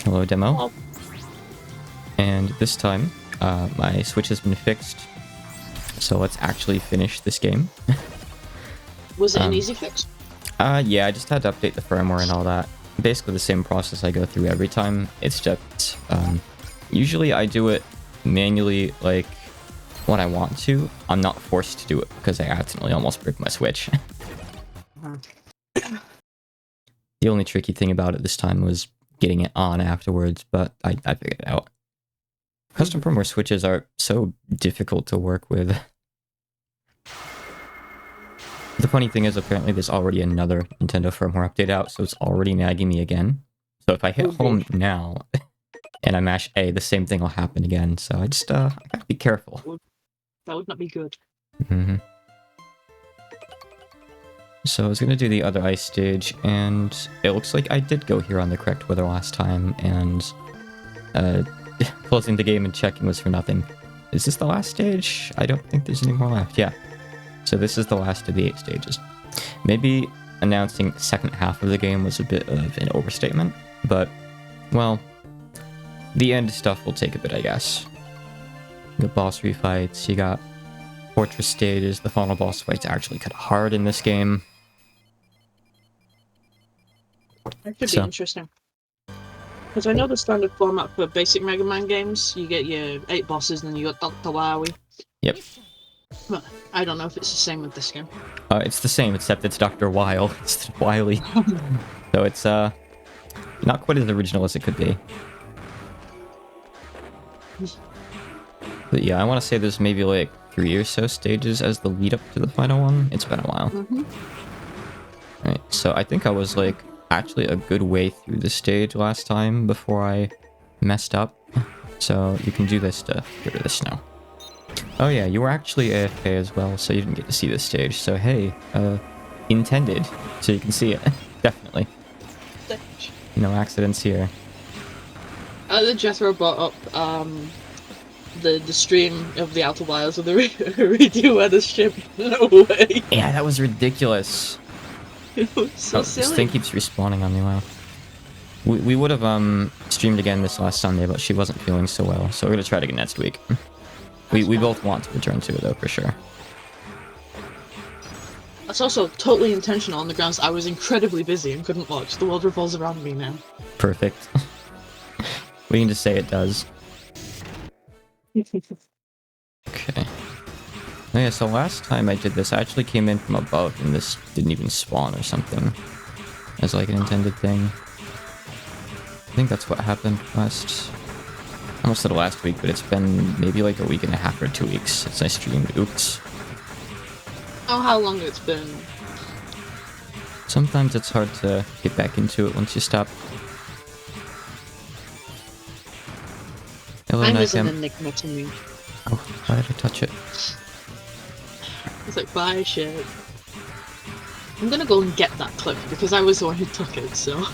Hello, demo. Oh, And this time, my Switch has been fixed. So let's actually finish this game. was it an easy fix? Yeah, I just had to update the firmware and all that. Basically the same process I go through every time. It's just, usually I do it manually, like, when I want to. I'm not forced to do it because I accidentally almost broke my Switch. The only tricky thing about it this time was getting it on afterwards, but I figured it out. Custom firmware switches are so difficult to work with. The funny thing is, apparently there's already another Nintendo firmware update out, so it's already nagging me again. So if I hit home now, and I mash A, the same thing will happen again, so I just, I gotta be careful. That would not be good. Mm-hmm. So I was gonna do the other ice stage, and it looks like I did go here on the correct weather last time, and, closing the game and checking was for nothing. Is this the last stage? I don't think there's any more left. Yeah. So this is the last of the 8 stages. Maybe announcing the second half of the game was a bit of an overstatement, but, well, the end stuff will take a bit, I guess. You got boss refights, you got fortress stages, the final boss fights actually kind of hard in this game. That could be interesting. Because I know the standard format for basic Mega Man games, you get your 8 bosses and then you got Dr. Wowie. Yep. But I don't know if it's the same with this game. It's the same, except it's Dr. Wile instead of Wily. So it's, not quite as original as it could be. But yeah, I want to say there's maybe like 3 or so stages as the lead up to the final one. It's been a while. Right, so I think I was like actually a good way through the stage last time before I messed up. So you can do this to get rid of the snow. Oh yeah, you were actually AFK as well, so you didn't get to see this stage. So hey, intended, so you can see it. Definitely. No accidents here. The Jethro brought up the stream of the Outer Wilds of the redo weather ship. No way. Yeah, that was ridiculous. It was so silly. This thing keeps respawning on me, wow. We would have streamed again this last Sunday, but she wasn't feeling so well, so we're gonna try it again next week. We both want to return to it though, for sure. That's also totally intentional on the grounds I was incredibly busy and couldn't watch. The world revolves around me now. Perfect. We can just say it does. Okay. Oh yeah, so last time I did this, I actually came in from above and this didn't even spawn or something. As like an intended thing. I think that's what happened last... I almost said last week, but it's been maybe like a week and a half or 2 weeks since I streamed. Oops. Oh, how long it's been. Sometimes it's hard to get back into it once you stop. Hello, Time is an Nightcam. enigma to me. Oh, why did I touch it? It's like, bye shit. I'm gonna go and get that clip because I was the one who took it, so...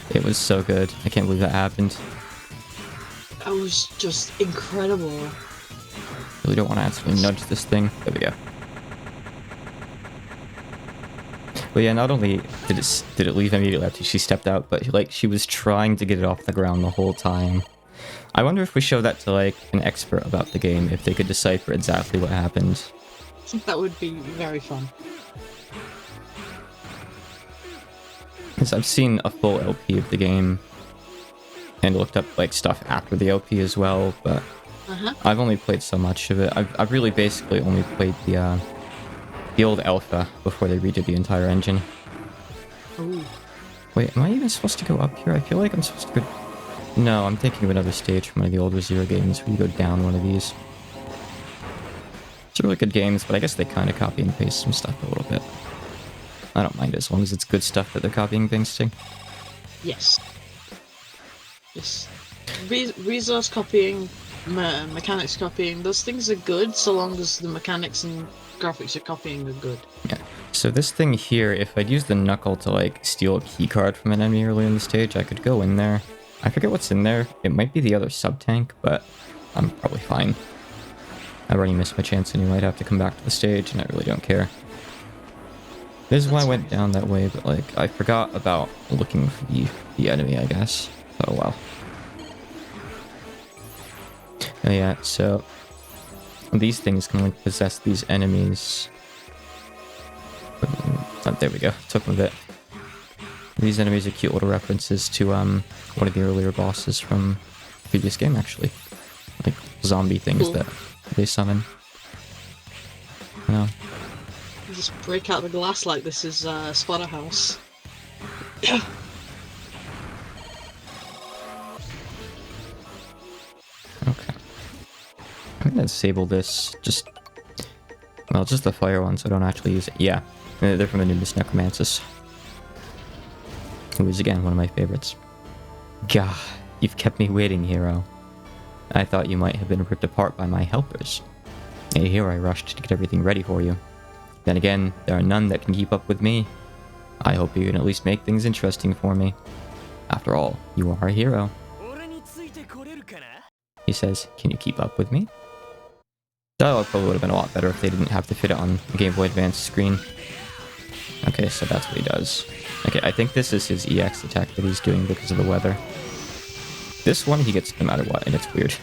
It was so good. I can't believe that happened. That was just incredible. Really don't want to accidentally nudge this thing. There we go. But yeah, not only did it leave immediately after she stepped out, but like she was trying to get it off the ground the whole time. I wonder if we show that to like an expert about the game, if they could decipher exactly what happened. I think that would be very fun. Because I've seen a full LP of the game and looked up like stuff after the LP as well, but I've only played so much of it. I've really basically only played the old alpha before they redid the entire engine. Ooh. Wait, am I even supposed to go up here? I feel like I'm supposed to go... No, I'm thinking of another stage from one of the older Zero games where you go down one of these. It's really good games, but I guess they kind of copy and paste some stuff a little bit. I don't mind as long as it's good stuff that they're copying and pasting. Yes. Yes. Resource copying, mechanics copying, those things are good so long as the mechanics and graphics you're copying are good. Yeah. So this thing here, if I'd use the knuckle to like steal a keycard from an enemy early in the stage, I could go in there. I forget what's in there. It might be the other sub-tank, but I'm probably fine. I already missed my chance anyway. I'd have to come back to the stage, and I really don't care. This is why I went down that way, but like, I forgot about looking for the enemy, I guess. Oh well. Oh yeah, so these things can like possess these enemies. Oh, there we go. Took them a bit. These enemies are cute little references to one of the earlier bosses from the previous game, actually. Like zombie things Cool. that they summon. No. You just break out the glass like this is Splatterhouse. Okay. I'm gonna disable this. Just the fire one, so I don't actually use it. Yeah, they're from the Nimbus Necromantis, who is again one of my favorites. Gah, you've kept me waiting, hero. I thought you might have been ripped apart by my helpers. And here I rushed to get everything ready for you. Then again, there are none that can keep up with me. I hope you can at least make things interesting for me. After all, you are a hero. He says, can you keep up with me? Dialogue probably would have been a lot better if they didn't have to fit it on the Game Boy Advance screen. Okay, so that's what he does. Okay, I think this is his EX attack that he's doing because of the weather. This one he gets no matter what, and it's weird.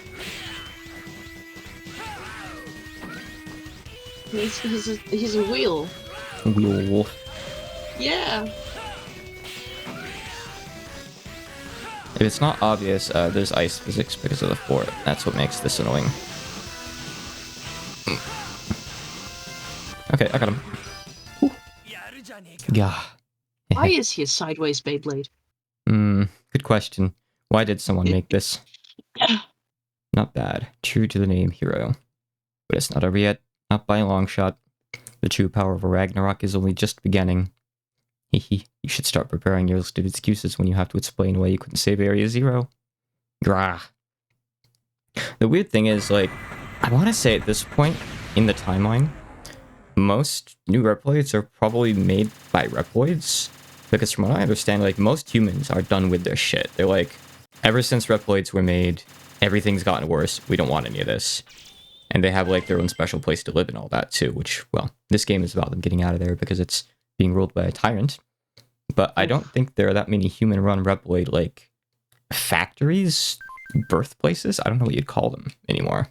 He's a wheel. Wheel wolf. Yeah. If it's not obvious, there's ice physics because of the fort. That's what makes this annoying. Okay, I got him. Whew. Yeah. Why is he a sideways Beyblade? Good question. Why did someone make this? Not bad. True to the name, hero. But it's not over yet. Not by a long shot. The true power of a Ragnarok is only just beginning. Hehe. You should start preparing your list of excuses when you have to explain why you couldn't save Area Zero. Grah. The weird thing is, like, I want to say at this point in the timeline, most new Reploids are probably made by Reploids. Because from what I understand, like, most humans are done with their shit. They're like, ever since Reploids were made, everything's gotten worse. We don't want any of this. And they have, like, their own special place to live and all that, too. Which, well, this game is about them getting out of there because it's being ruled by a tyrant. But I don't think there are that many human-run Reploid, like, factories? Birthplaces? I don't know what you'd call them anymore.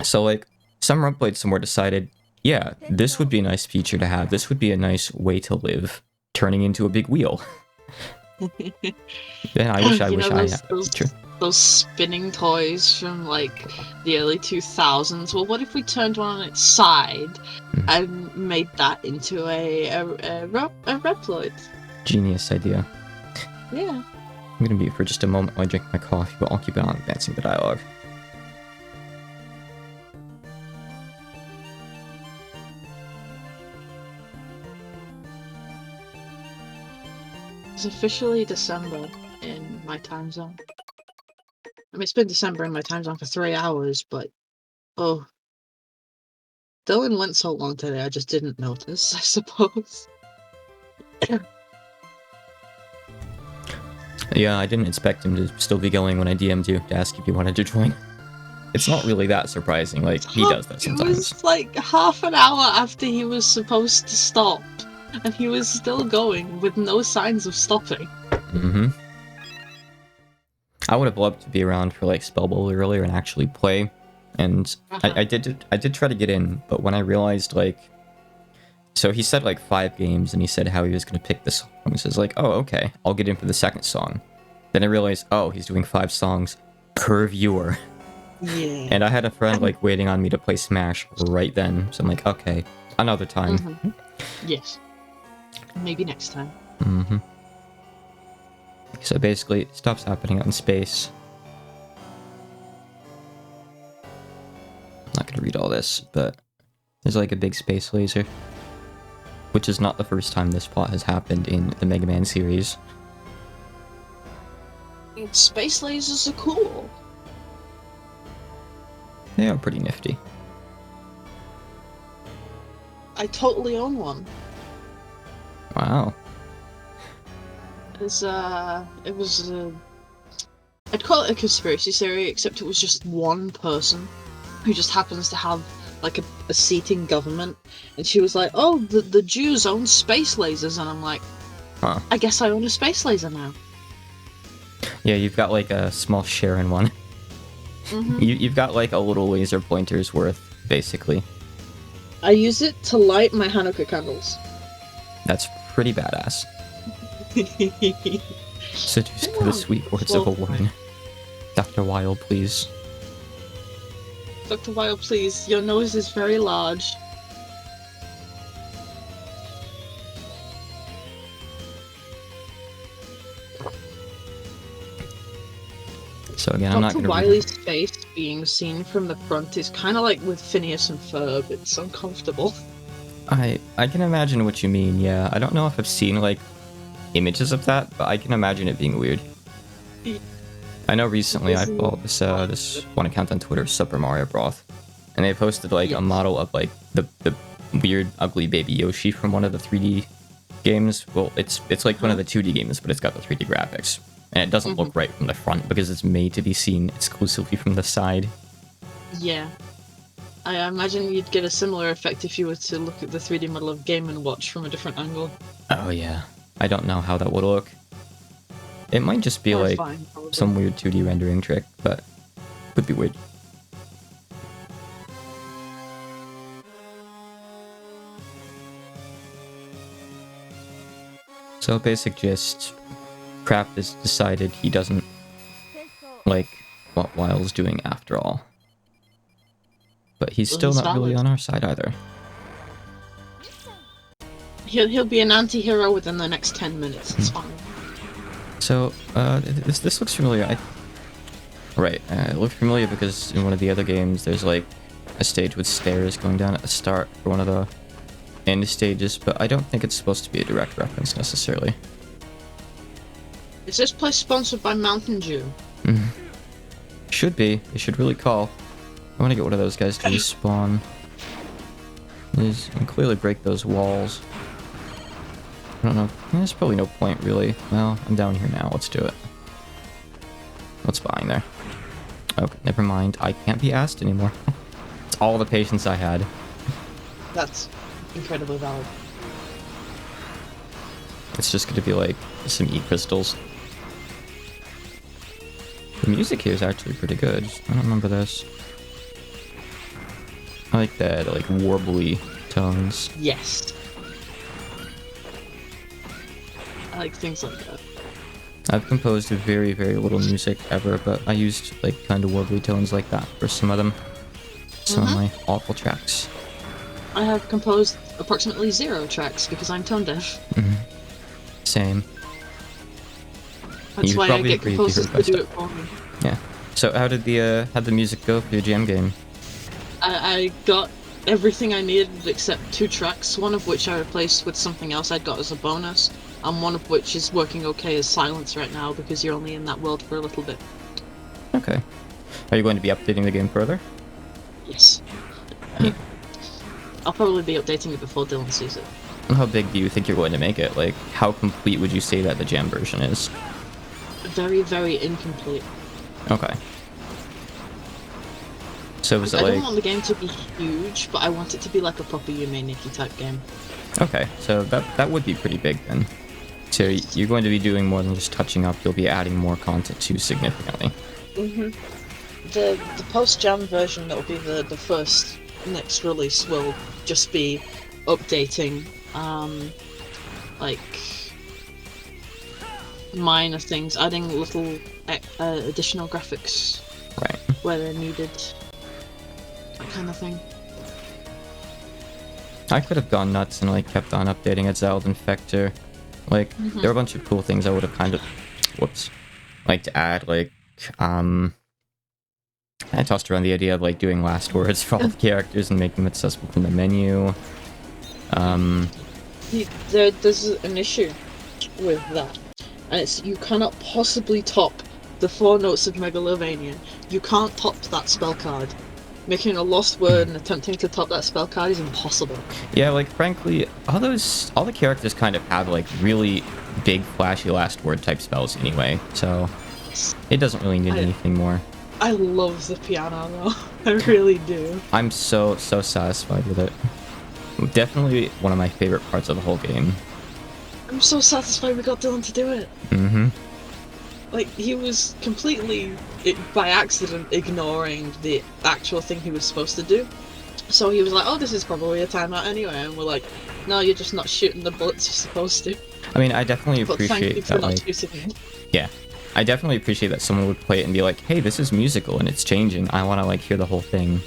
So, like, some Reploids somewhere decided, yeah, this would be a nice feature to have. This would be a nice way to live, turning into a big wheel. Then I wish I had. Those spinning toys from like the early 2000s. Well, what if we turned one on its side and made that into a Reploid? Genius idea. Yeah. I'm gonna mute for just a moment while I drink my coffee, but I'll keep on advancing the dialogue. It's officially December in my time zone. I mean, it's been December in my time zone for 3 hours, but oh, Dylan went so long today, I just didn't notice, I suppose. Yeah, I didn't expect him to still be going when I DM'd you to ask if you wanted to join. It's not really that surprising, like, he does that sometimes. It was like half an hour after he was supposed to stop, and he was still going with no signs of stopping. Mm-hmm. I would have loved to be around for, like, Spell Bowl earlier and actually play, and I did try to get in, but when I realized, like, so he said, like, 5 games, and he said how he was going to pick the songs. So I was like, oh, okay, I'll get in for the second song. Then I realized, oh, he's doing 5 songs per viewer. Yeah. And I had a friend, like, waiting on me to play Smash right then, so I'm like, okay, another time. Mm-hmm. Yes. Maybe next time. Mm-hmm. So basically, it stops happening out in space. I'm not going to read all this, but there's, like, a big space laser. Which is not the first time this plot has happened in the Mega Man series. Space lasers are cool. They are pretty nifty. I totally own one. Wow. It was I'd call it a conspiracy theory, except it was just one person who just happens to have like a seat in government, and she was like, oh, the Jews own space lasers, and I'm like, huh. I guess I own a space laser now. Yeah, you've got like a small share in one. You've got like a little laser pointer's worth, basically. I use it to light my Hanukkah candles. That's pretty badass. Seduced by the sweet words of a woman. Dr. Weil, please. Dr. Weil, please. Your nose is very large. So again, I'm not Dr. gonna Wily's face being seen from the front is kind of like with Phineas and Ferb. It's uncomfortable. I can imagine what you mean, yeah. I don't know if I've seen, like, images of that, but I can imagine it being weird. I know recently I followed this one account on Twitter, Super Mario Broth, and they posted, like, a model of, like, the weird, ugly baby Yoshi from one of the 3D games. Well, it's like one of the 2D games, but it's got the 3D graphics. And it doesn't look right from the front because it's made to be seen exclusively from the side. Yeah. I imagine you'd get a similar effect if you were to look at the 3D model of Game & Watch from a different angle. Oh yeah. I don't know how that would look. It might just be like some weird 2D rendering trick, but would be weird. So basic gist, Crap has decided he doesn't like what Wile's doing after all. But he's still not really on our side either. He'll be an anti-hero within the next 10 minutes, it's fine. So, this looks familiar. Right, it looked familiar because in one of the other games there's like a stage with stairs going down at the start for one of the end stages, but I don't think it's supposed to be a direct reference necessarily. Is this place sponsored by Mountain Dew? Should be. They should really call. I want to get one of those guys to respawn. And clearly break those walls. I don't know. There's probably no point, really. Well, I'm down here now. Let's do it. What's behind there? Okay, never mind. I can't be asked anymore. It's all the patience I had. That's incredibly valid. It's just going to be like some E-crystals. The music here is actually pretty good. I don't remember this. I like that, like, warbly tones. Yes. I like things like that. I've composed very, very little music ever, but I used, like, kind of warbly tones like that for some of them. Some of my awful tracks. I have composed approximately 0 tracks because I'm tone deaf. Same. That's why I get composers to do it for me. Yeah. So how'd the music go for your jam game? I got everything I needed except 2 tracks, one of which I replaced with something else I'd got as a bonus, and one of which is working okay as silence right now because you're only in that world for a little bit. Okay. Are you going to be updating the game further? Yes. I'll probably be updating it before Dylan sees it. How big do you think you're going to make it? Like, how complete would you say that the jam version is? Very, very incomplete. Okay. So is it I like... don't want the game to be huge, but I want it to be like a proper Yume Nikki type game. Okay, so that would be pretty big then. So you're going to be doing more than just touching up, you'll be adding more content too significantly. The post-jam version that will be the first next release will just be updating, like, minor things, adding little additional graphics where they're needed, that kind of thing. I could have gone nuts and like kept on updating Exiled Infector. Like, there are a bunch of cool things I would have kind of, like to add, like, I tossed around the idea of like doing last words for all the characters and making them accessible from the menu. There's an issue with that, and it's you cannot possibly top the 4 notes of Megalovania. You can't top that spell card. Making a lost word and attempting to top that spell card is impossible. Yeah, like, frankly, all the characters kind of have like really big, flashy last word type spells anyway, so it doesn't really need anything more. I love the piano though. I really do. I'm so satisfied with it. Definitely one of my favorite parts of the whole game. I'm so satisfied we got Dylan to do it. Like, he was completely, by accident, ignoring the actual thing he was supposed to do. So he was like, oh, this is probably a timeout anyway. And we're like, no, you're just not shooting the bullets you're supposed to. I mean, I definitely But thank you appreciate for that, not like, shooting it. yeah. I definitely appreciate that someone would play it and be like, hey, this is musical and it's changing. I want to, like, hear the whole thing.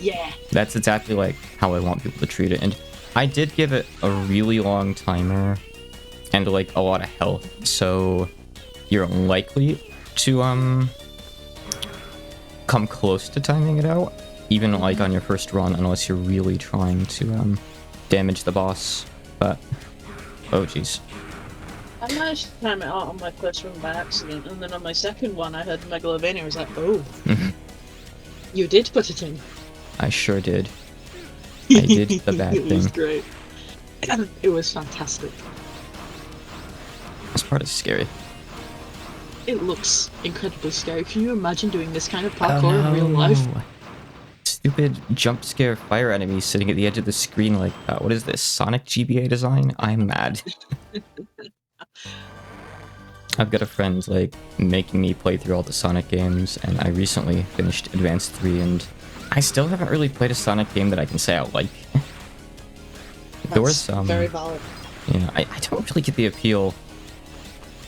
Yeah. That's exactly, like, how I want people to treat it. And I did give it a really long timer and, like, a lot of health. So you're likely to, come close to timing it out. Even, like, on your first run, unless you're really trying to, damage the boss. But, oh, jeez. I managed to time it out on my first run by accident, and then on my second one, I heard Megalovania. I was like, oh, you did put it in. I sure did. I did the bad It was thing. great. It was fantastic. This part is scary. It looks incredibly scary. Can you imagine doing this kind of parkour in real life? Stupid jump scare fire enemies sitting at the edge of the screen like that. What is this? Sonic GBA design? I'm mad. I've got a friend, like, making me play through all the Sonic games, and I recently finished Advance 3, and I still haven't really played a Sonic game that I can say I like. There was some... very valid. Yeah, I don't really get the appeal,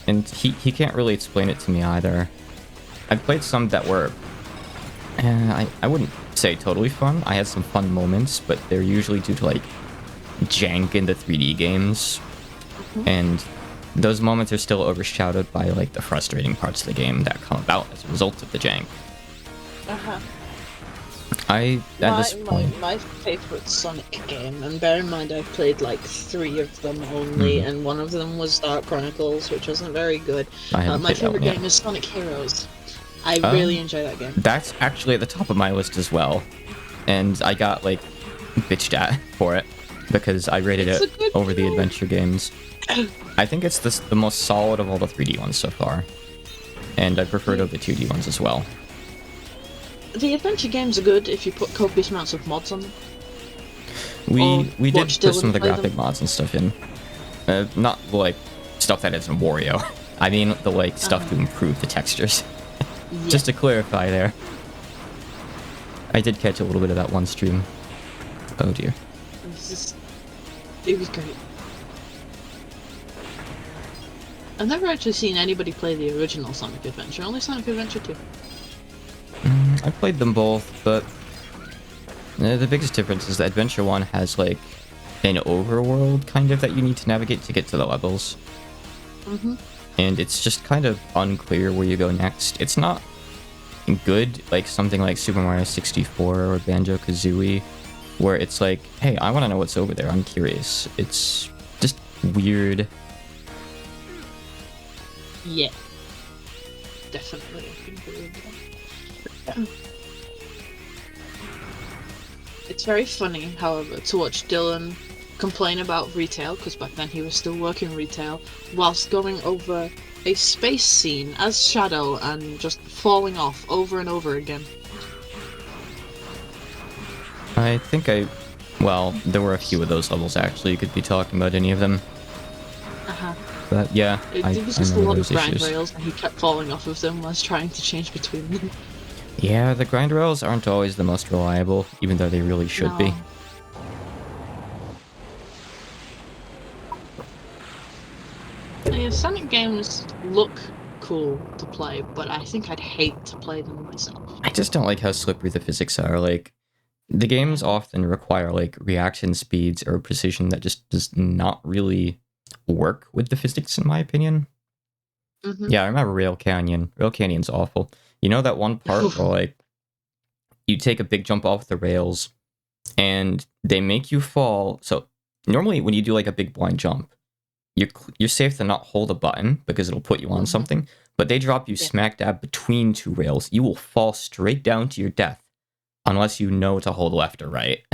and he can't really explain it to me either. I've played some that were... I wouldn't say totally fun. I had some fun moments, but they're usually due to, like, jank in the 3D games, and those moments are still overshadowed by, like, the frustrating parts of the game that come about as a result of the jank. At this point... My favourite Sonic game, and bear in mind I've played like 3 of them only, and one of them was Dark Chronicles, which wasn't very good. My favourite game is Sonic Heroes. I really enjoy that game. That's actually at the top of my list as well, and I got, like, bitched at for it because I rated it over the adventure games. I think it's the most solid of all the 3D ones so far, and I prefer it over the 2D ones as well. The adventure games are good if you put copious amounts of mods on them. We did put some of the graphic them. mods and stuff in. Not, like, stuff that isn't Wario. I mean, the, like, stuff to improve the textures. Yeah. Just to clarify there. I did catch a little bit of that one stream. Oh dear. It was great. I've never actually seen anybody play the original Sonic Adventure, only Sonic Adventure 2. I played them both, but the biggest difference is that Adventure 1 has, like, an overworld, kind of, that you need to navigate to get to the levels. And it's just kind of unclear where you go next. It's not good like something like Super Mario 64 or Banjo-Kazooie, where it's like, hey, I want to know what's over there, I'm curious. It's just weird. Yeah. Definitely. It's very funny, however, to watch Dylan complain about retail, because back then he was still working retail, whilst going over a space scene as Shadow and just falling off over and over again. I think well, there were a few of those levels actually, you could be talking about any of them. But yeah, It was just a lot of grind rails, and he kept falling off of them whilst trying to change between them. Yeah, the grind rails aren't always the most reliable, even though they really should be. Yeah, Sonic games look cool to play, but I think I'd hate to play them myself. I just don't like how slippery the physics are. Like, the games often require, like, reaction speeds or precision that just does not really work with the physics, in my opinion. Yeah, I remember Rail Canyon. Rail Canyon's awful. You know that one part where, like, you take a big jump off the rails, and they make you fall. So, normally when you do, like, a big blind jump, you're safe to not hold a button because it'll put you on something, but they drop you smack dab between 2 rails. You will fall straight down to your death unless you know to hold left or right.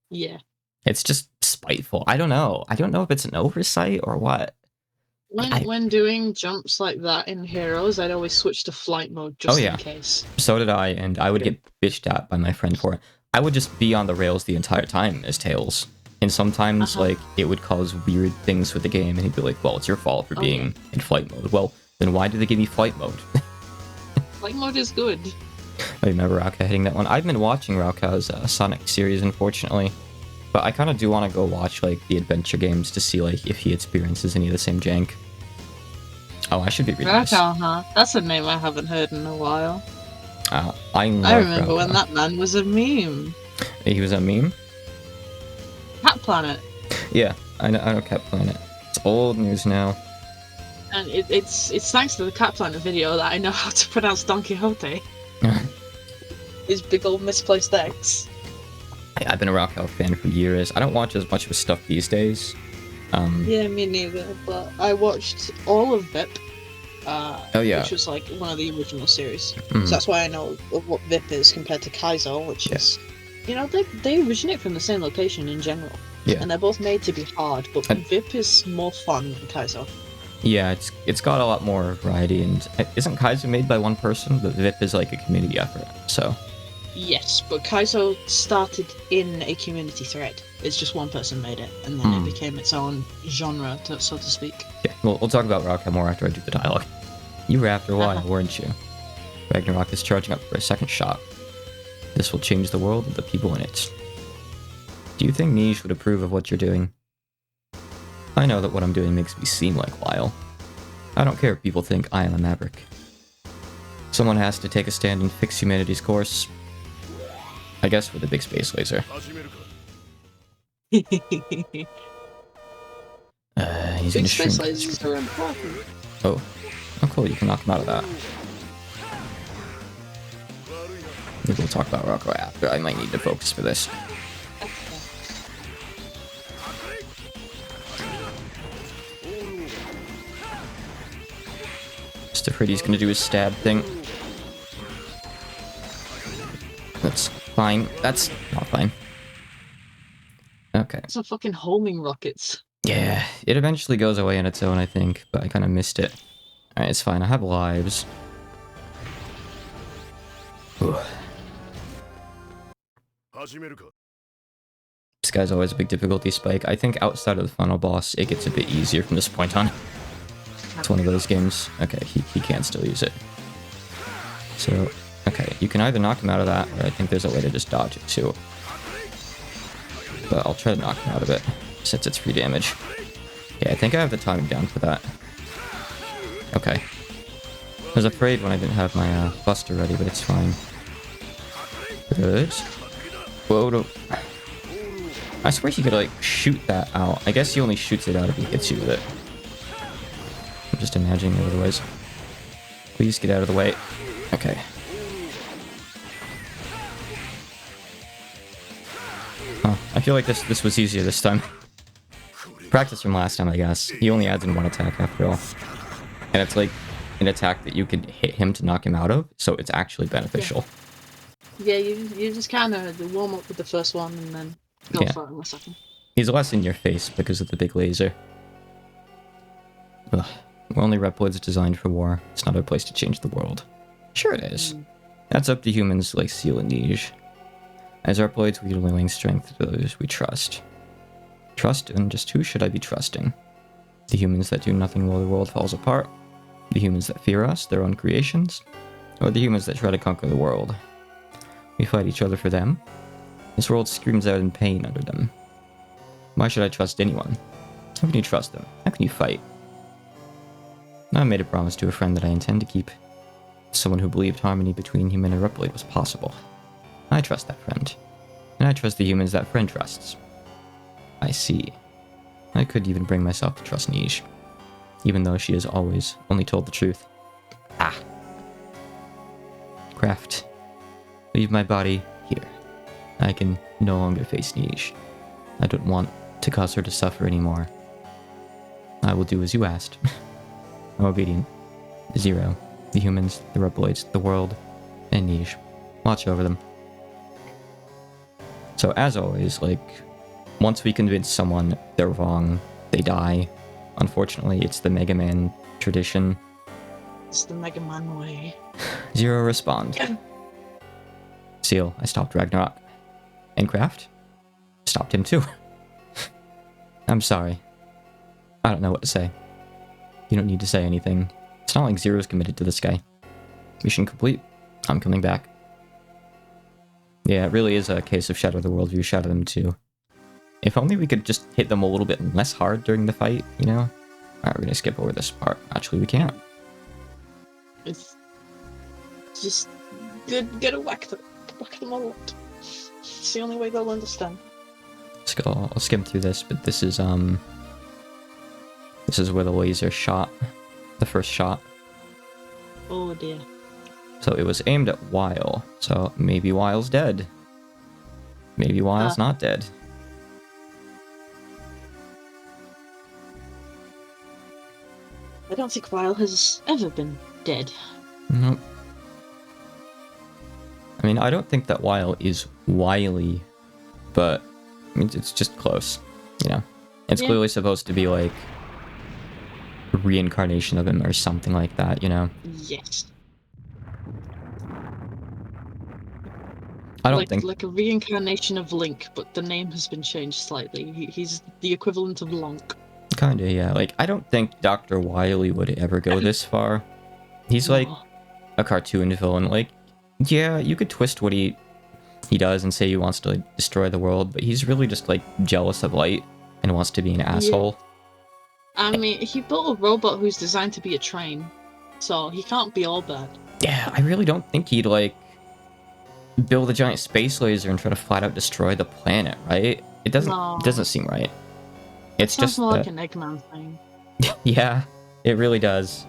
Yeah. It's just spiteful. I don't know. I don't know if it's an oversight or what. When doing jumps like that in Heroes, I'd always switch to flight mode just in case. So did I, and I would get bitched at by my friend for it. I would just be on the rails the entire time as Tails. And sometimes, like, it would cause weird things with the game, and he'd be like, well, it's your fault for being in flight mode. Well, then why did they give me flight mode? Flight mode is good. I remember Rauka hitting that one. I've been watching Rauka's Sonic series, unfortunately. But I kind of do want to go watch, like, the adventure games to see, like, if he experiences any of the same jank. Oh, I should be reading this. Rauka, huh? That's a name I haven't heard in a while. I remember Rauka. when that man was a meme. He was a meme? Cat Planet. Yeah, I know Cat Planet. It's old news now. And it's thanks to the Cat Planet video that I know how to pronounce Don Quixote. His big old misplaced X. I've been a Rauka fan for years. I don't watch as much of his stuff these days. Yeah, me neither. But I watched all of VIP. Oh yeah. Which was like one of the original series. Mhm. So that's why I know of what VIP is compared to Kaizo, which is, you know, they originate from the same location in general. Yeah. And they're both made to be hard, but And- VIP is more fun than Kaizo. Yeah, it's got a lot more variety, and isn't Kaizo made by one person? But VIP is like a community effort, so... Yes, but Kaizo started in a community thread. It's just one person made it, and then it became its own genre, so to speak. Yeah, we'll talk about Rauka more after I do the dialogue. You were after a while, weren't you? Ragnarok is charging up for a second shot. This will change the world and the people in it. Do you think Niche would approve of what you're doing? I know that what I'm doing makes me seem like Lyle. I don't care if people think I am a maverick. Someone has to take a stand and fix humanity's course. I guess with a big space laser. He's Big gonna space shrink. lasers are important. Oh, cool, you can knock him out of that. Maybe we'll talk about Rocco after. I might need to focus for this. Just afraid he's gonna do his stab thing. That's fine. That's not fine. Okay. Some fucking homing rockets. Yeah, it eventually goes away on its own, I think, but I kind of missed it. Alright, it's fine. I have lives. Ooh. This guy's always a big difficulty spike. I think outside of the final boss, it gets a bit easier from this point on. It's one of those games. Okay, he can still use it. So, okay, you can either knock him out of that, or I think there's a way to just dodge it too. But I'll try to knock him out of it, since it's free damage. Yeah, I think I have the timing down for that. Okay. I was afraid when I didn't have my buster ready, but it's fine. Good. Whoa, I swear he could, like, shoot that out. I guess he only shoots it out if he hits you with it. I'm just imagining it otherwise. Please get out of the way. Okay. Huh. I feel like this was easier this time. Practice from last time, I guess. He only adds in one attack after all. And it's like an attack that you can hit him to knock him out of, so it's actually beneficial. Yeah, you just kind of warm up with the first one and then go for it in a second. He's less in your face because of the big laser. Ugh. We're only Reploids designed for war. It's not our place to change the world. Sure it is. That's up to humans like Seal and Niche. As Reploids, we willing strength to those we trust. Trust, and just who should I be trusting? The humans that do nothing while the world falls apart? The humans that fear us, their own creations? Or the humans that try to conquer the world? We fight each other for them. This world screams out in pain under them. Why should I trust anyone? How can you trust them? How can you fight? I made a promise to a friend that I intend to keep. Someone who believed harmony between human and Reploid was possible. I trust that friend. And I trust the humans that friend trusts. I see. I could even bring myself to trust Niche. Even though she has always only told the truth. Ah. Craft. Leave my body here. I can no longer face Niche. I don't want to cause her to suffer anymore. I will do as you asked. I'm obedient. Zero. The humans, the Reploids, the world, and Niche. Watch over them. So as always, like, once we convince someone they're wrong, they die. Unfortunately, it's the Mega Man tradition. It's the Mega Man way. Zero respond. Seal, I stopped Ragnarok. And Craft? Stopped him too. I'm sorry. I don't know what to say. You don't need to say anything. It's not like Zero's committed to this guy. Mission complete. I'm coming back. Yeah, it really is a case of shatter the worldview, shatter them too. If only we could just hit them a little bit less hard during the fight, you know? Alright, we're gonna skip over this part. Actually, we can't. It's just get a whack them all up. It's the only way they'll understand. Let's go. I'll skim through this, but this is where the laser shot. The first shot. Oh dear. So it was aimed at Weil. So maybe Weil's dead. Maybe Weil's not dead. I don't think Weil has ever been dead. Nope. I mean, I don't think that Weil is wily, but I mean, it's just close, you know? It's clearly supposed to be like a reincarnation of him or something like that, you know? Yes. I don't think... Like a reincarnation of Link, but the name has been changed slightly. He's the equivalent of Lonk. Kinda, yeah. Like, I don't think Dr. Wily would ever go this far. He's like a cartoon villain. Like, yeah, you could twist what he does and say he wants to like, destroy the world, but he's really just like jealous of light and wants to be an asshole. I mean, he built a robot who's designed to be a train, so he can't be all bad. Yeah, I really don't think he'd like build a giant space laser and try to flat out destroy the planet, right? It doesn't seem right. It's Sounds just more like an Eggman thing. Yeah, it really does.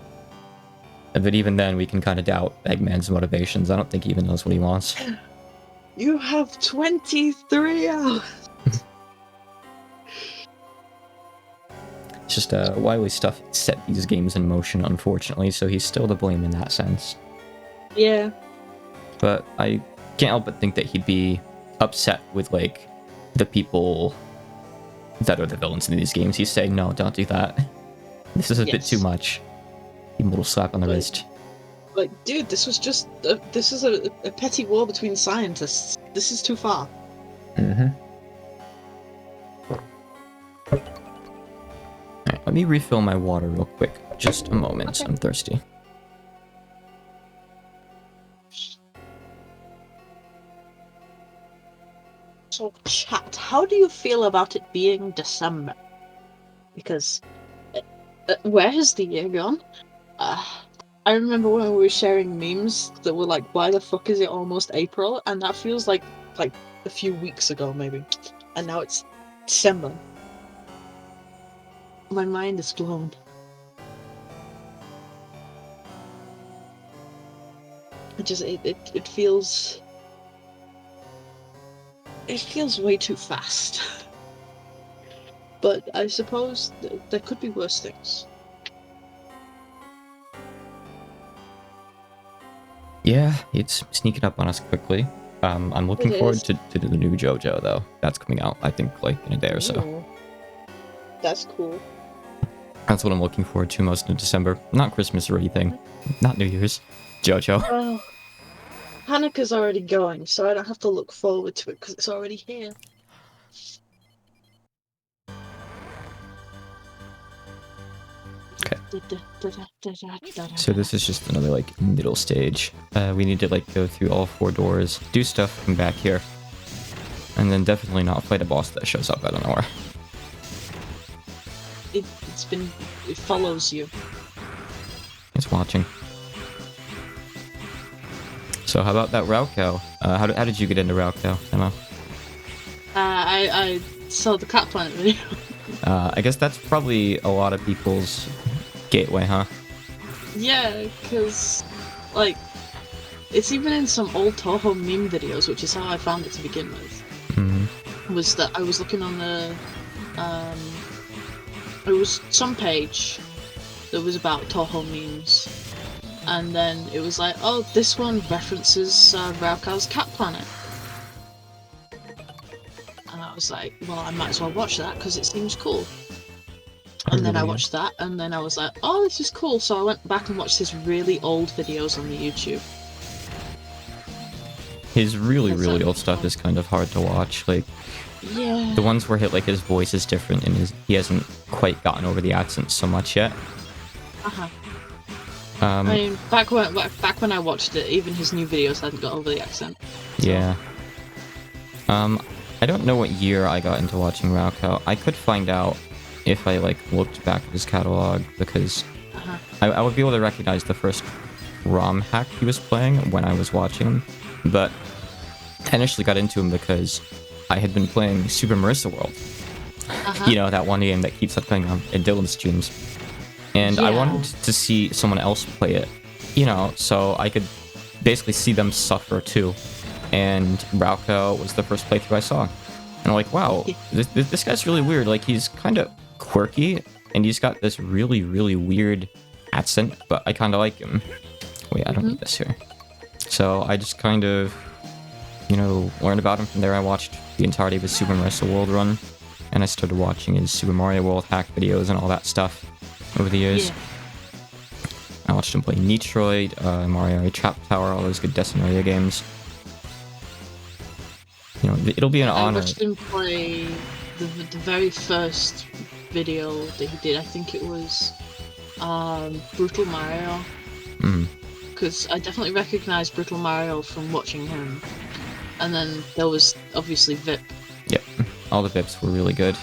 But even then, we can kind of doubt Eggman's motivations. I don't think he even knows what he wants. You have 23 hours! It's just Wily stuff set these games in motion, unfortunately, so he's still to blame in that sense. Yeah. But I can't help but think that he'd be upset with, like, the people that are the villains in these games. He's saying, no, don't do that. This is a bit too much. Give him a little slap on the wrist. Like, dude, this was just... this is a petty war between scientists. This is too far. Mm-hmm. Alright, let me refill my water real quick. Just a moment, I'm thirsty. So, chat, how do you feel about it being December? Because... where has the year gone? I remember when we were sharing memes that were like, why the fuck is it almost April? And that feels like a few weeks ago, maybe. And now it's December. My mind is blown. It feels... It feels way too fast. But I suppose there could be worse things. Yeah, it's sneaking up on us quickly. I'm looking forward to the new JoJo, though. That's coming out, I think, like, in a day or so. Ooh. That's cool. That's what I'm looking forward to most in December. Not Christmas or anything. Not New Year's. JoJo. Well, Hanukkah's already going, so I don't have to look forward to it because it's already here. Okay. So this is just another, like, middle stage. We need to, like, go through all 4 doors, do stuff, come back here. And then definitely not fight a boss that shows up out of nowhere. It follows you. It's watching. So how about that Rauko? How did you get into Rauko, Emma? I saw the Cat Planet video. I guess that's probably a lot of people's gateway, huh? Yeah, because, like, it's even in some old Toho meme videos, which is how I found it to begin with. Mm-hmm. Was that I was looking on the, it was some page that was about Toho memes, and then it was like, oh, this one references Rauka's Cat Planet. And I was like, well, I might as well watch that because it seems cool. And then I watched that, and then I was like, oh, this is cool. So I went back and watched his really old videos on the YouTube. His really old stuff is kind of hard to watch. Like, yeah, the ones where his voice is different and he hasn't quite gotten over the accent so much yet. I mean, back when I watched it, even his new videos hadn't got over the accent. So. Yeah. I don't know what year I got into watching Raukau. I could find out if I, like, looked back at his catalog, because I would be able to recognize the first ROM hack he was playing when I was watching him, but I initially got into him because I had been playing Super Marissa World. You know, that one game that keeps up playing on Dylan's streams. And I wanted to see someone else play it, you know, so I could basically see them suffer too. And Raukau was the first playthrough I saw. And I'm like, wow, this guy's really weird. Like, he's kind of quirky, and he's got this really, really weird accent, but I kind of like him. Wait, I don't need this here. So I just kind of, you know, learned about him from there. I watched the entirety of his Super Marissa World run, and I started watching his Super Mario World hack videos and all that stuff over the years. Yeah. I watched him play Metroid, Mario Trap Tower, all those good Decimaria games. You know, it'll be an honor. I watched him play the very first video that he did. I think it was Brutal Mario. Because I definitely recognized Brutal Mario from watching him. And then there was obviously VIP. Yep, all the VIPs were really good.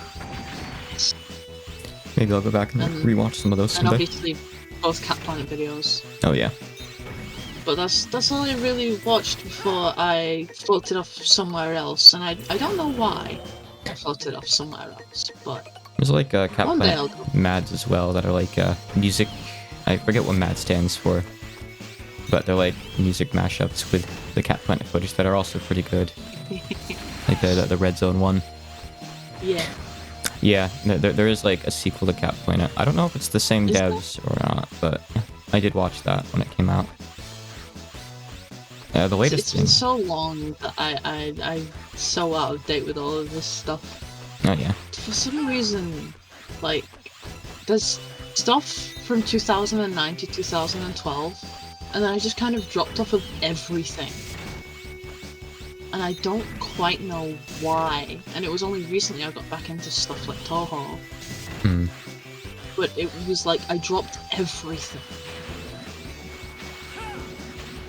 Maybe I'll go back and rewatch some of those someday. And obviously both Cat Planet videos. Oh yeah. But that's all I really watched before I floated off somewhere else, and I don't know why I floated off somewhere else, but there's like Cat Planet MADs as well that are like music. I forget what MAD stands for, but they're like music mashups with the Cat Planet footage that are also pretty good. Like the Red Zone one. Yeah. Yeah, there is like a sequel to Cat Planet. I don't know if it's the same devs or not, but I did watch that when it came out. The latest It's been so long that I'm so out of date with all of this stuff. Oh yeah. For some reason, like, there's stuff from 2009 to 2012, and then I just kind of dropped off of everything. And I don't quite know why. And it was only recently I got back into stuff like Toho. But it was like I dropped everything.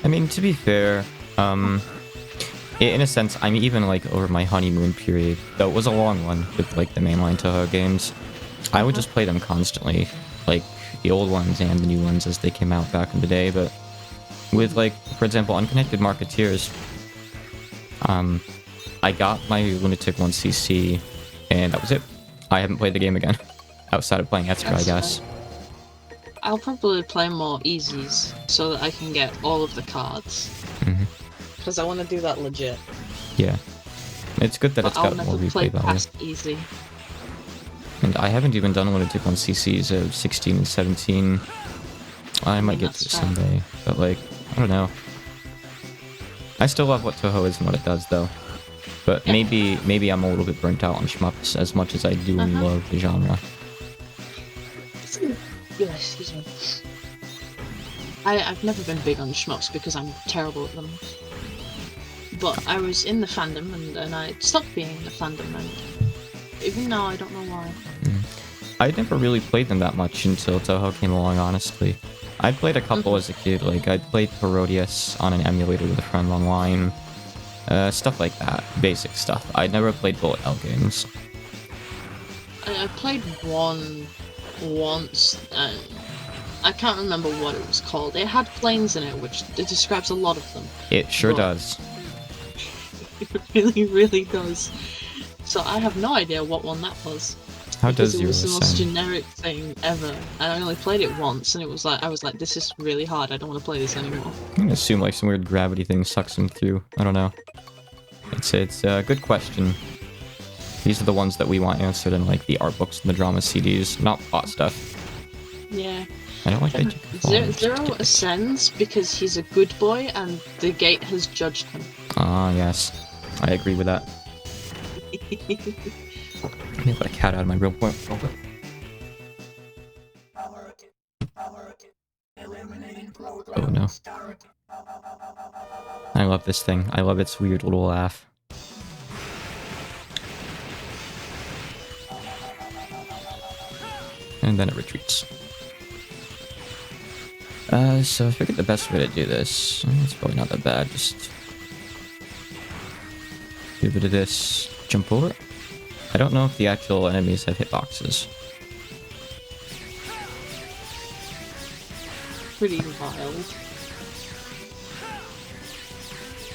I mean, to be fair, in a sense, I'm even like over my honeymoon period, though it was a long one with like the mainline Toho games. I would just play them constantly, like the old ones and the new ones as they came out back in the day. But with like, for example, Unconnected Marketeers, I got my Lunatic 1cc, and that was it. I haven't played the game again, outside of playing Esker, I guess. I'll probably play more easies so that I can get all of the cards. Because I want to do that legit. Yeah. It's good that it's got more replay value. Past easy. And I haven't even done Lunatic 1cc's of 16 and 17. I might get to it someday, but like, I don't know. I still love what Toho is and what it does, though. But maybe I'm a little bit burnt out on shmups as much as I do love the genre. Yeah, excuse me. I've never been big on shmups because I'm terrible at them. But I was in the fandom and I stopped being in the fandom, and even now I don't know why. I never really played them that much until Toho came along, honestly. I played a couple as a kid, like I played Parodius on an emulator with a friend online. Stuff like that, basic stuff. I never played bullet hell games. I played one once, and I can't remember what it was called. It had planes in it, which it describes a lot of them. It sure does. It really, really does. So I have no idea what one that was. How does it yours was the most sound? generic thing ever, and I only played it once, and it was like I was like, this is really hard. I don't want to play this anymore. I'm gonna assume like some weird gravity thing sucks him through. I don't know. It's a good question. These are the ones that we want answered in like the art books and the drama CDs, not plot stuff. Yeah. I don't like that. Zero ascends because he's a good boy and the gate has judged him. Ah, yes. I agree with that. Let me let a cat out of my real point. Oh no. I love this thing. I love its weird little laugh. And then it retreats. So I figured the best way to do this, it's probably not that bad, just do a bit of this, jump over. I don't know if the actual enemies have hitboxes. Pretty wild.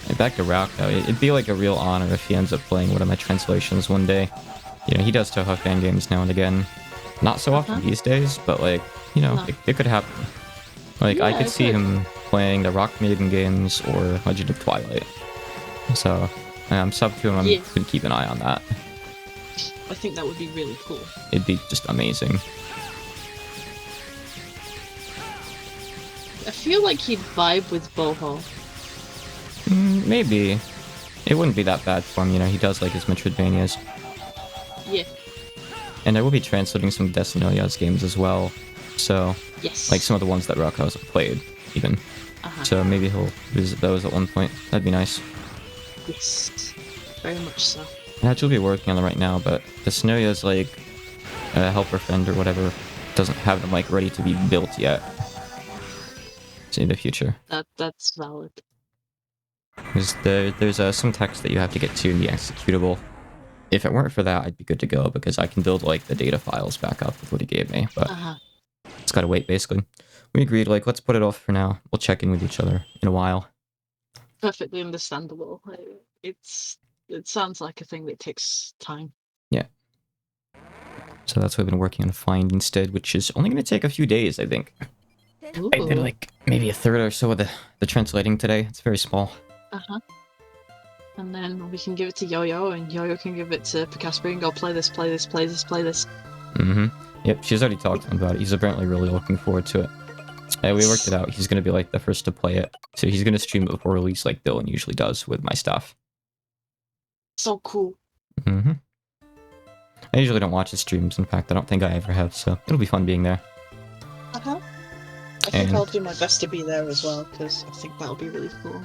And back to Rauk though, it'd be like a real honor if he ends up playing one of my translations one day. You know, he does Touhou fan games now and again. Not so often these days, but like, you know, it could happen. Like, Yeah, I could see him playing the Rock Maiden games or Legend of Twilight. So, I'm sub to him, I'm gonna keep an eye on that. I think that would be really cool. It'd be just amazing. I feel like he'd vibe with Boho. Maybe. It wouldn't be that bad for him, you know, he does like his Metroidvanias. Yeah. And I will be translating some Destinoya's games as well. So, yes. Like some of the ones that Rock hasn't played, even. So maybe he'll visit those at one point. That'd be nice. Yes. Very much so. I actually be working on them right now, but Destinoya's like a helper friend or whatever doesn't have them like ready to be built yet. It's in the future. That's valid. Because there's some text that you have to get to in the executable. If it weren't for that, I'd be good to go because I can build like the data files back up with what he gave me, but it's gotta wait basically. We agreed, like, let's put it off for now. We'll check in with each other in a while. Perfectly understandable. It sounds like a thing that takes time. Yeah. So that's what I've been working on Find instead, which is only going to take a few days, I think. Ooh. I did like maybe a third or so of the translating today. It's very small. And then we can give it to Yo-Yo, and Yo-Yo can give it to Picasper and go play this, play this, play this, play this. Yep, she's already talked to him about it. He's apparently really looking forward to it. We worked it out. He's going to be like the first to play it. So he's going to stream it before release like Dylan usually does with my stuff. So cool. I usually don't watch his streams. In fact, I don't think I ever have, so it'll be fun being there. I think I'll do my best to be there as well, because I think that'll be really cool.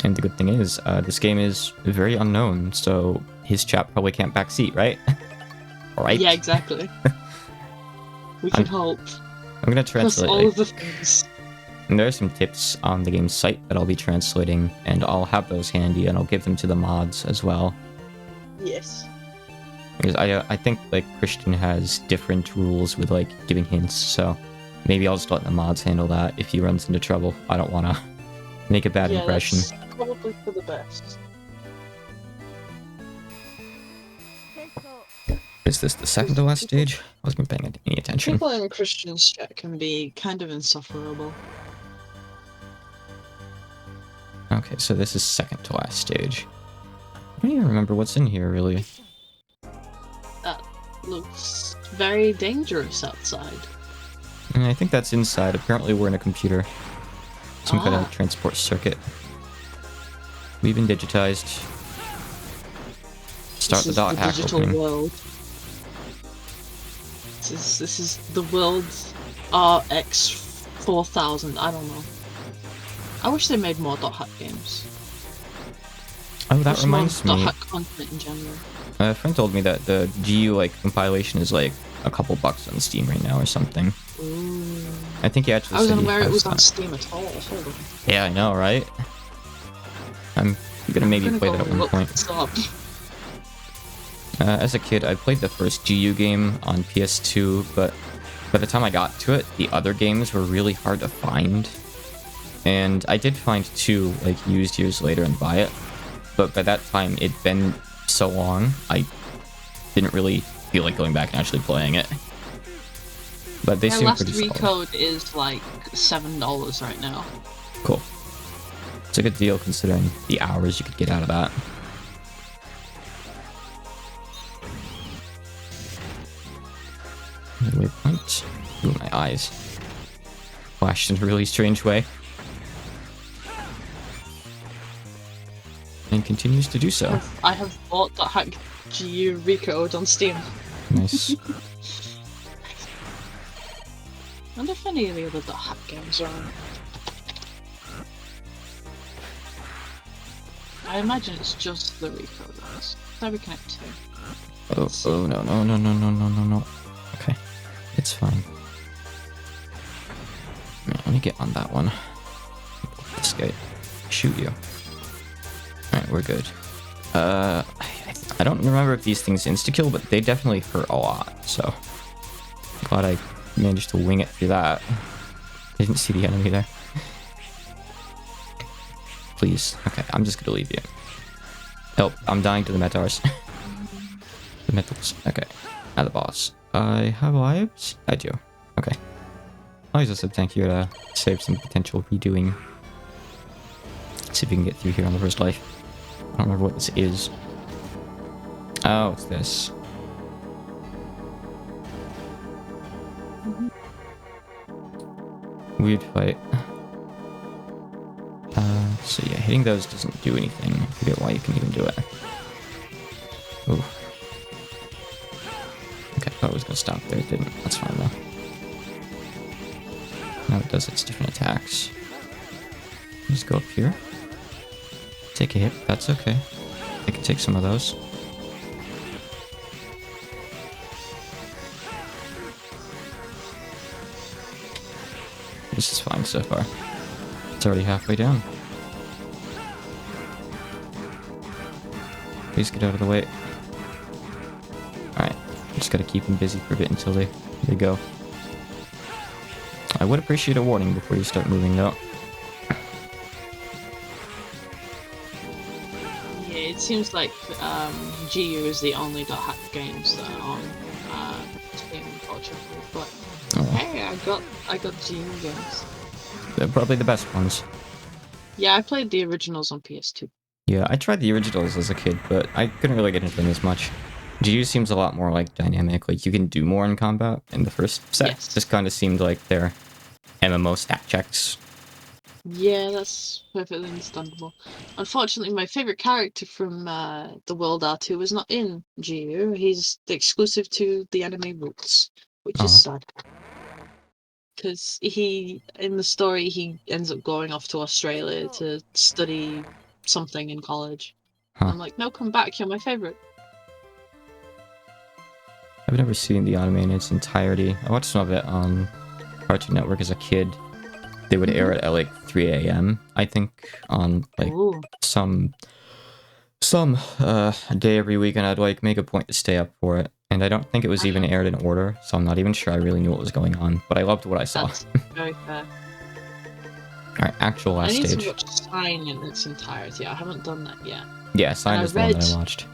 And the good thing is, this game is very unknown, so his chat probably can't backseat, right? Right? Yeah, exactly. We can hope. I'm going to translate all of the things. And there are some tips on the game's site that I'll be translating, and I'll have those handy, and I'll give them to the mods as well. Yes. Because I think, like, Christian has different rules with, like, giving hints, so maybe I'll just let the mods handle that if he runs into trouble. I don't want to make a bad impression. That's probably for the best. Is this the second to last stage? I wasn't paying any attention. People in Christian's chat can be kind of insufferable. Okay, so this is second to last stage. I don't even remember what's in here, really. That looks very dangerous outside. And I think that's inside. Apparently we're in a computer. Some kind of transport circuit. We've been digitized. Start the dot hack digital opening. World. This is the world's RX 4000. I don't know. I wish they made more dot hack games. Oh, that reminds me. Dot hack content in general. A friend told me that the GU like compilation is like a couple bucks on Steam right now or something. Ooh. I think he actually. I was said unaware it was that. on Steam at all. Hold on. Yeah, I know, right? I'm gonna maybe play that at one point. As a kid, I played the first GU game on PS2, but by the time I got to it, the other games were really hard to find. And I did find 2, like, used years later and buy it. But by that time, it'd been so long, I didn't really feel like going back and actually playing it. But they seem pretty solid. Recode is like $7 right now. Cool. It's a good deal considering the hours you could get out of that. Waypoint. Ooh, my eyes flashed in a really strange way. And continues to do so. I have bought that hack GU Recode on Steam. Nice. I wonder if any of the other hack games are on. I imagine it's just the Recode ones. There we connect to. Oh no. Okay. It's fine. Let me get on that one. This guy. Shoot you. Alright, we're good. I don't remember if these things insta-kill, but they definitely hurt a lot, so... Glad I managed to wing it through that. I didn't see the enemy there. Please. Okay, I'm just gonna leave you. Help, I'm dying to the Metars. The metals. Okay. Now the boss. I have lives? I do. Okay. I'll use a sub-tank here to save some potential redoing. See if we can get through here on the first life. I don't remember what this is. Oh, it's this. Weird fight. So yeah, hitting those doesn't do anything. I forget why you can even do it. Ooh. Okay, I thought it was gonna stop there. It didn't. That's fine though. Now it does its different attacks. Just go up here. Take a hit. That's okay. I can take some of those. This is fine so far. It's already halfway down. Please get out of the way. Alright. Just gotta keep them busy for a bit until they go. I would appreciate a warning before you start moving though. Yeah, it seems like GU is the only .hack games that are on Steam, unfortunately. But hey, I got GU games. They're probably the best ones. Yeah, I played the originals on PS2. Yeah, I tried the originals as a kid, but I couldn't really get into them as much. GU seems a lot more like dynamic, like you can do more in combat. In the first set, Yes. just kind of seemed like their MMO stat checks. Yeah, that's perfectly understandable. Unfortunately, my favorite character from the World R2 is not in GU. He's exclusive to the anime Roots, which is sad. Because in the story, he ends up going off to Australia to study something in college. Huh. I'm like, no, come back, you're my favorite. I've never seen the anime in its entirety. I watched some of it on Cartoon Network as a kid. They would air it at like 3 a.m. I think on like Ooh. some day every week, and I'd like make a point to stay up for it. And I don't think it was even aired in order, so I'm not even sure I really knew what was going on. But I loved what I saw. That's very fair. Alright, actual last I need stage. to watch Sign in its entirety. I haven't done that yet. Yeah, Sign is the one that I watched.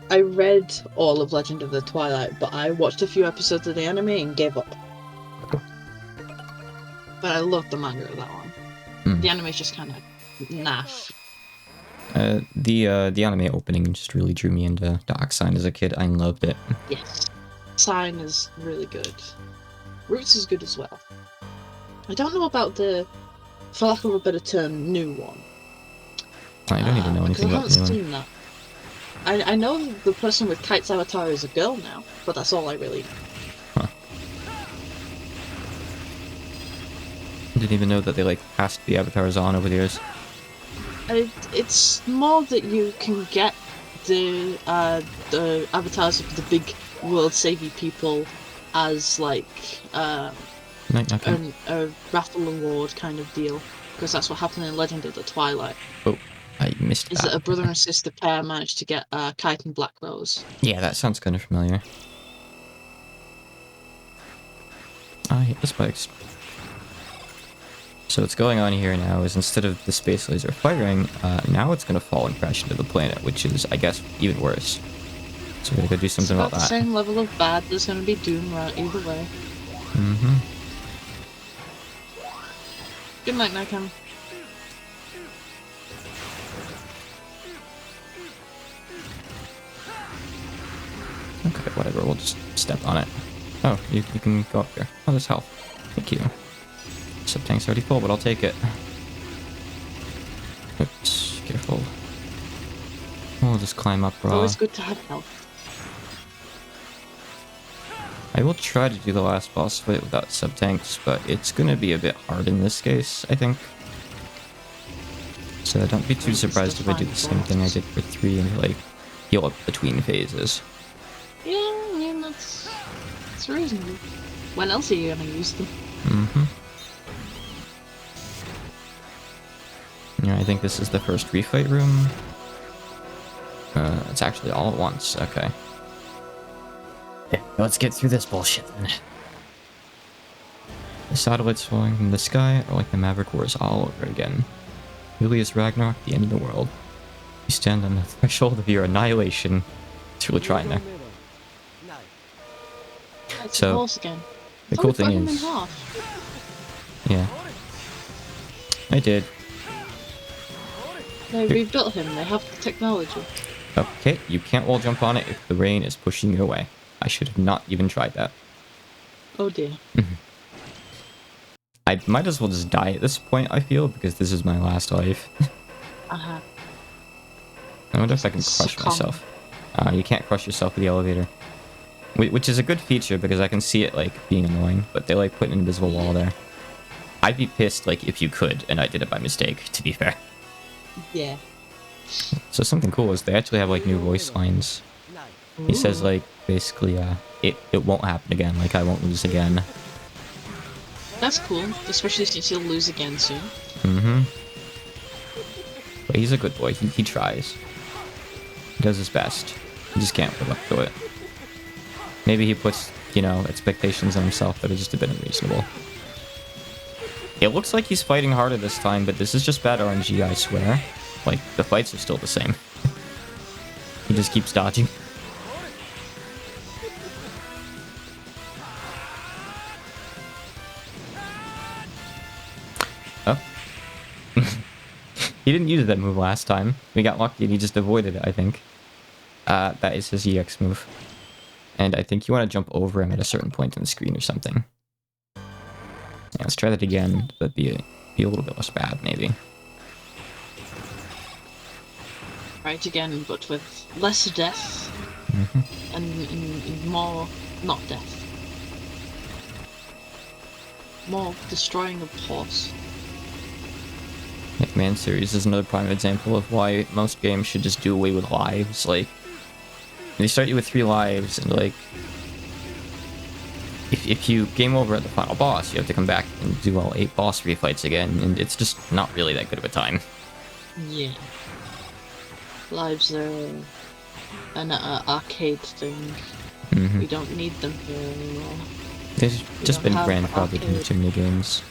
I read all of Legend of the Twilight, but I watched a few episodes of the anime and gave up. But I loved the manga of that one. The anime's just kind of naff. The anime opening just really drew me into Dark Sign as a kid. I loved it. Yes. Sign is really good. Roots is good as well. I don't know about the, for lack of a better term, new one. I don't even know anything about the new one. I haven't seen that. I know the person with Kite's avatar is a girl now, but that's all I really know. Huh. I didn't even know that they like passed the avatars on over the years. It's more that you can get the avatars of the big world-saving people as like a raffle award kind of deal, because that's what happened in Legend of the Twilight. Oh, I missed that. Is that a brother and sister pair managed to get Kite and Black Rose? Yeah, that sounds kind of familiar. I hate the spikes. So what's going on here now is instead of the space laser firing, now it's going to fall and crash into the planet, which is, I guess, even worse. So we're going to go do something about that. It's about the same level of bad. There's going to be doom right either way. Mm-hmm. Good night, Nikon. Okay, whatever, we'll just step on it. Oh, you can go up here. Oh, there's health. Thank you. Sub-tank's already full, but I'll take it. Oops, careful. We'll just climb up raw. Always good to have health. I will try to do the last boss fight without sub-tanks, but it's gonna be a bit hard in this case, I think. So don't be too surprised if I do the same thing I did for 3 and like heal up between phases. Yeah, I mean, that's reasonable. When else are you gonna use them? Mm-hmm. Yeah, I think this is the first refight room. It's actually all at once. Okay. Yeah, let's get through this bullshit then. The satellites falling from the sky are like the Maverick Wars all over again. Really is Ragnarok the end of the world? You stand on the threshold of your annihilation. It's really trying there. It's So, the horse again. The Oh, cool we broke thing him in is... half. Yeah. I did. They rebuilt him. They have the technology. Okay, you can't wall jump on it if the rain is pushing you away. I should have not even tried that. Oh dear. I might as well just die at this point, I feel, because this is my last life. Uh-huh. I wonder if I can crush Succumb. myself. You can't crush yourself with the elevator. Which is a good feature, because I can see it, like, being annoying, but they, like, put an invisible wall there. I'd be pissed, like, if you could, and I did it by mistake, to be fair. Yeah. So something cool is they actually have, like, new voice lines. He says, like, basically, it won't happen again, like, I won't lose again. That's cool, especially since he'll lose again soon. Mm-hmm. But he's a good boy. He tries. He does his best. He just can't live up to it. Maybe he puts, you know, expectations on himself that are just a bit unreasonable. It looks like he's fighting harder this time, but this is just bad RNG, I swear. Like, the fights are still the same. He just keeps dodging. Oh. He didn't use that move last time. We got lucky and he just avoided it, I think. That is his EX move. And I think you want to jump over him at a certain point in the screen or something. Yeah, let's try that again, but be a little bit less bad, maybe. Right again, but with less death and more not death. More destroying of horse. Hitman series is another prime example of why most games should just do away with lives. Like, they start you with 3 lives, and like, if you game over at the final boss, you have to come back and do all 8 boss refights again, and it's just not really that good of a time. Yeah. Lives are an arcade thing. We don't need them here anymore. They've just been grandfathered into too many games.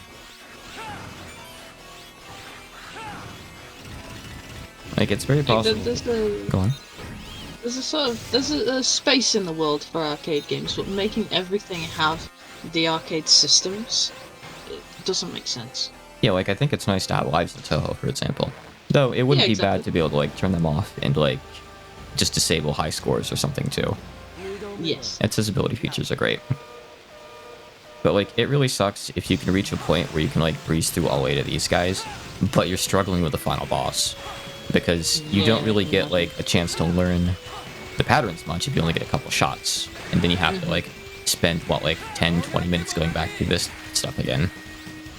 Like, it's very possible. Go on. There's a space in the world for arcade games, but making everything have the arcade systems, it doesn't make sense. Yeah, like, I think it's nice to have lives in Toho, for example. Though, it wouldn't be bad to be able to, like, turn them off and, like, just disable high scores or something, too. Yes. Accessibility features are great. But, like, it really sucks if you can reach a point where you can, like, breeze through all 8 of these guys, but you're struggling with the final boss. Because you don't really get, like, a chance to learn the patterns much if you only get a couple shots. And then you have to, like, spend, what, like, 10, 20 minutes going back through this stuff again.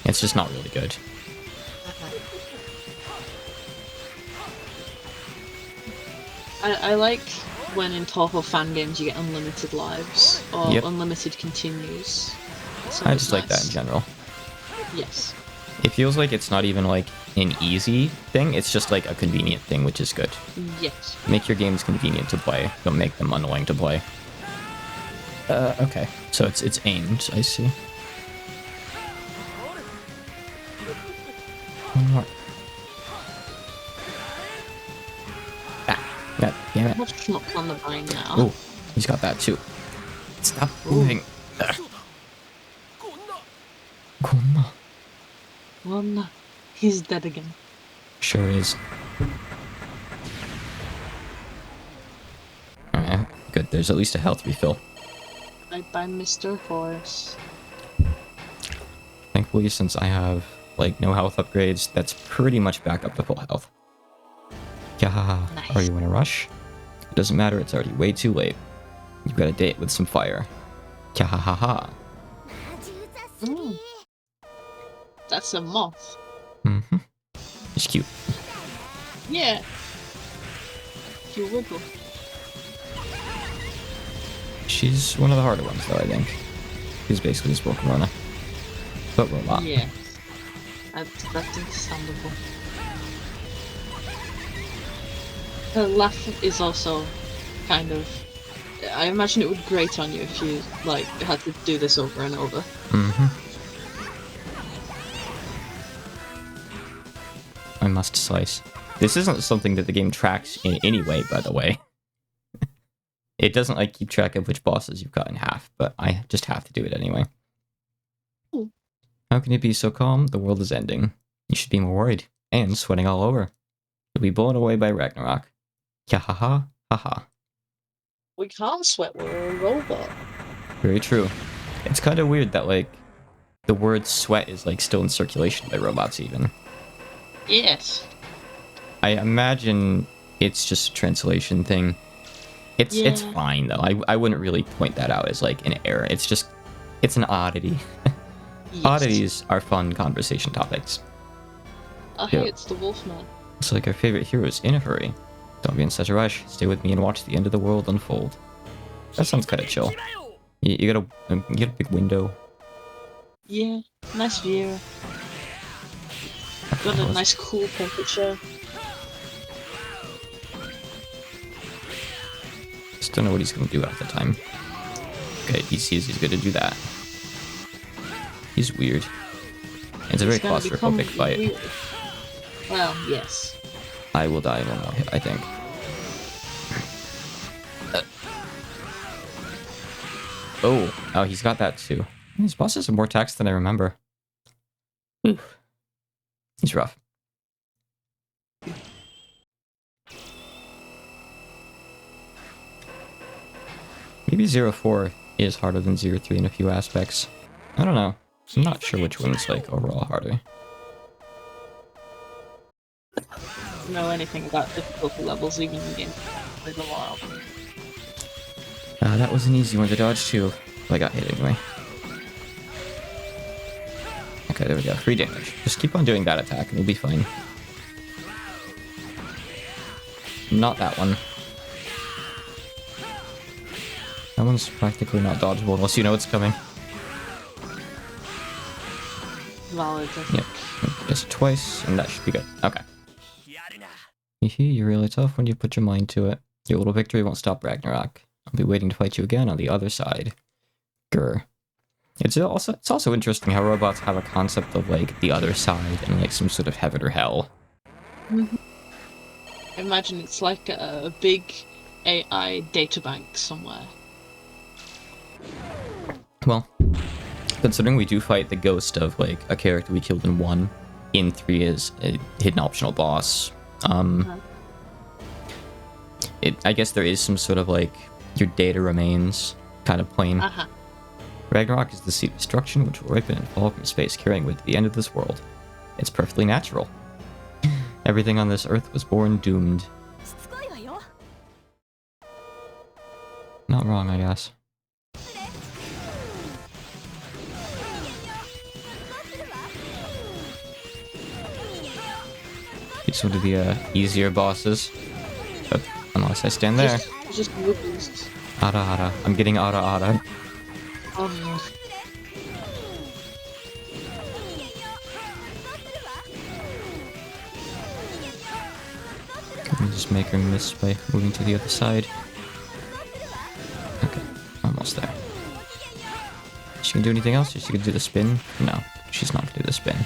It's just not really good. I like when in Toho fan games you get unlimited lives, or unlimited continues. I just like that in general. Yes. It feels like it's not even, like, an easy thing, it's just, like, a convenient thing, which is good. Yes. Make your games convenient to play, don't make them annoying to play. Okay. So it's aimed, I see. One more. God damn it. Much schmuck on the vine now. Oh, he's got that too. Stop moving. Konna. Oh no. He's dead again. Sure is. Alright, good. There's at least a health refill. Bye-bye, Mr. Horse. Thankfully, since I have, like, no health upgrades, that's pretty much back up to full health. Yeah, Nice. Are you in a rush? It doesn't matter, it's already way too late. You've got a date with some fire. Kyahaha. Mm. That's a moth. Mm-hmm. It's cute. Yeah. You wiggle. She's one of the harder ones, though, I think. She's basically just Pokemon. But robot. Yeah. That's understandable. Her laugh is also kind of... I imagine it would grate on you if you, like, had to do this over and over. Mm-hmm. I must slice. This isn't something that the game tracks in any way, by the way. It doesn't, like, keep track of which bosses you've got in half, but I just have to do it anyway. Ooh. How can you be so calm? The world is ending. You should be more worried. And sweating all over. You'll be blown away by Ragnarok. Ha-ha-ha, ha-ha. We can't sweat, we're a robot. Very true. It's kind of weird that, like, the word sweat is, like, still in circulation by robots, even. Yes. I imagine it's just a translation thing. It's fine, though. I wouldn't really point that out as, like, an error. It's just... It's an oddity. Yes. Oddities are fun conversation topics. Oh, hey, it's the Wolfman. It's like our favorite heroes in a hurry. Don't be in such a rush. Stay with me and watch the end of the world unfold. That sounds kind of chill. You got a big window. Yeah, nice view. Got a nice cool temperature. Just don't know what he's gonna do at the time. Okay, he sees he's gonna do that. He's weird. It's a very claustrophobic fight. Weird. Well, yes. I will die in one more hit, I think. Oh, he's got that too. These bosses have more attacks than I remember. Oof. He's rough. Maybe 04 is harder than 03 in a few aspects. I don't know. I'm not sure which one's like overall harder. Know anything about difficulty levels even in game for a while. That was an easy one to dodge too. But I got hit anyway. Okay, there we go. 3 damage. Just keep on doing that attack and you'll be fine. Not that one. That one's practically not dodgeable unless you know it's coming. Valid. Yep. Just twice, and that should be good. Okay. You're really tough when you put your mind to it. Your little victory won't stop Ragnarok. I'll be waiting to fight you again on the other side. Grr. It's also interesting how robots have a concept of, like, the other side and, like, some sort of heaven or hell. Mm-hmm. Imagine it's like a big AI databank somewhere. Well, considering we do fight the ghost of, like, a character we killed in 1, in 3 is a hidden optional boss. I guess there is some sort of, like, your data remains kind of plane. Ragnarok is the seed of destruction which will ripen and fall from space, carrying with the end of this world. It's perfectly natural. Everything on this earth was born doomed. Not wrong, I guess. It's one of the easier bosses. But unless I stand there. Just whoopers. Ara ara. I'm getting ara ara. Oh no. Let me just make her miss by moving to the other side. Okay, almost there. She can do anything else? She can do the spin? No, she's not gonna do the spin.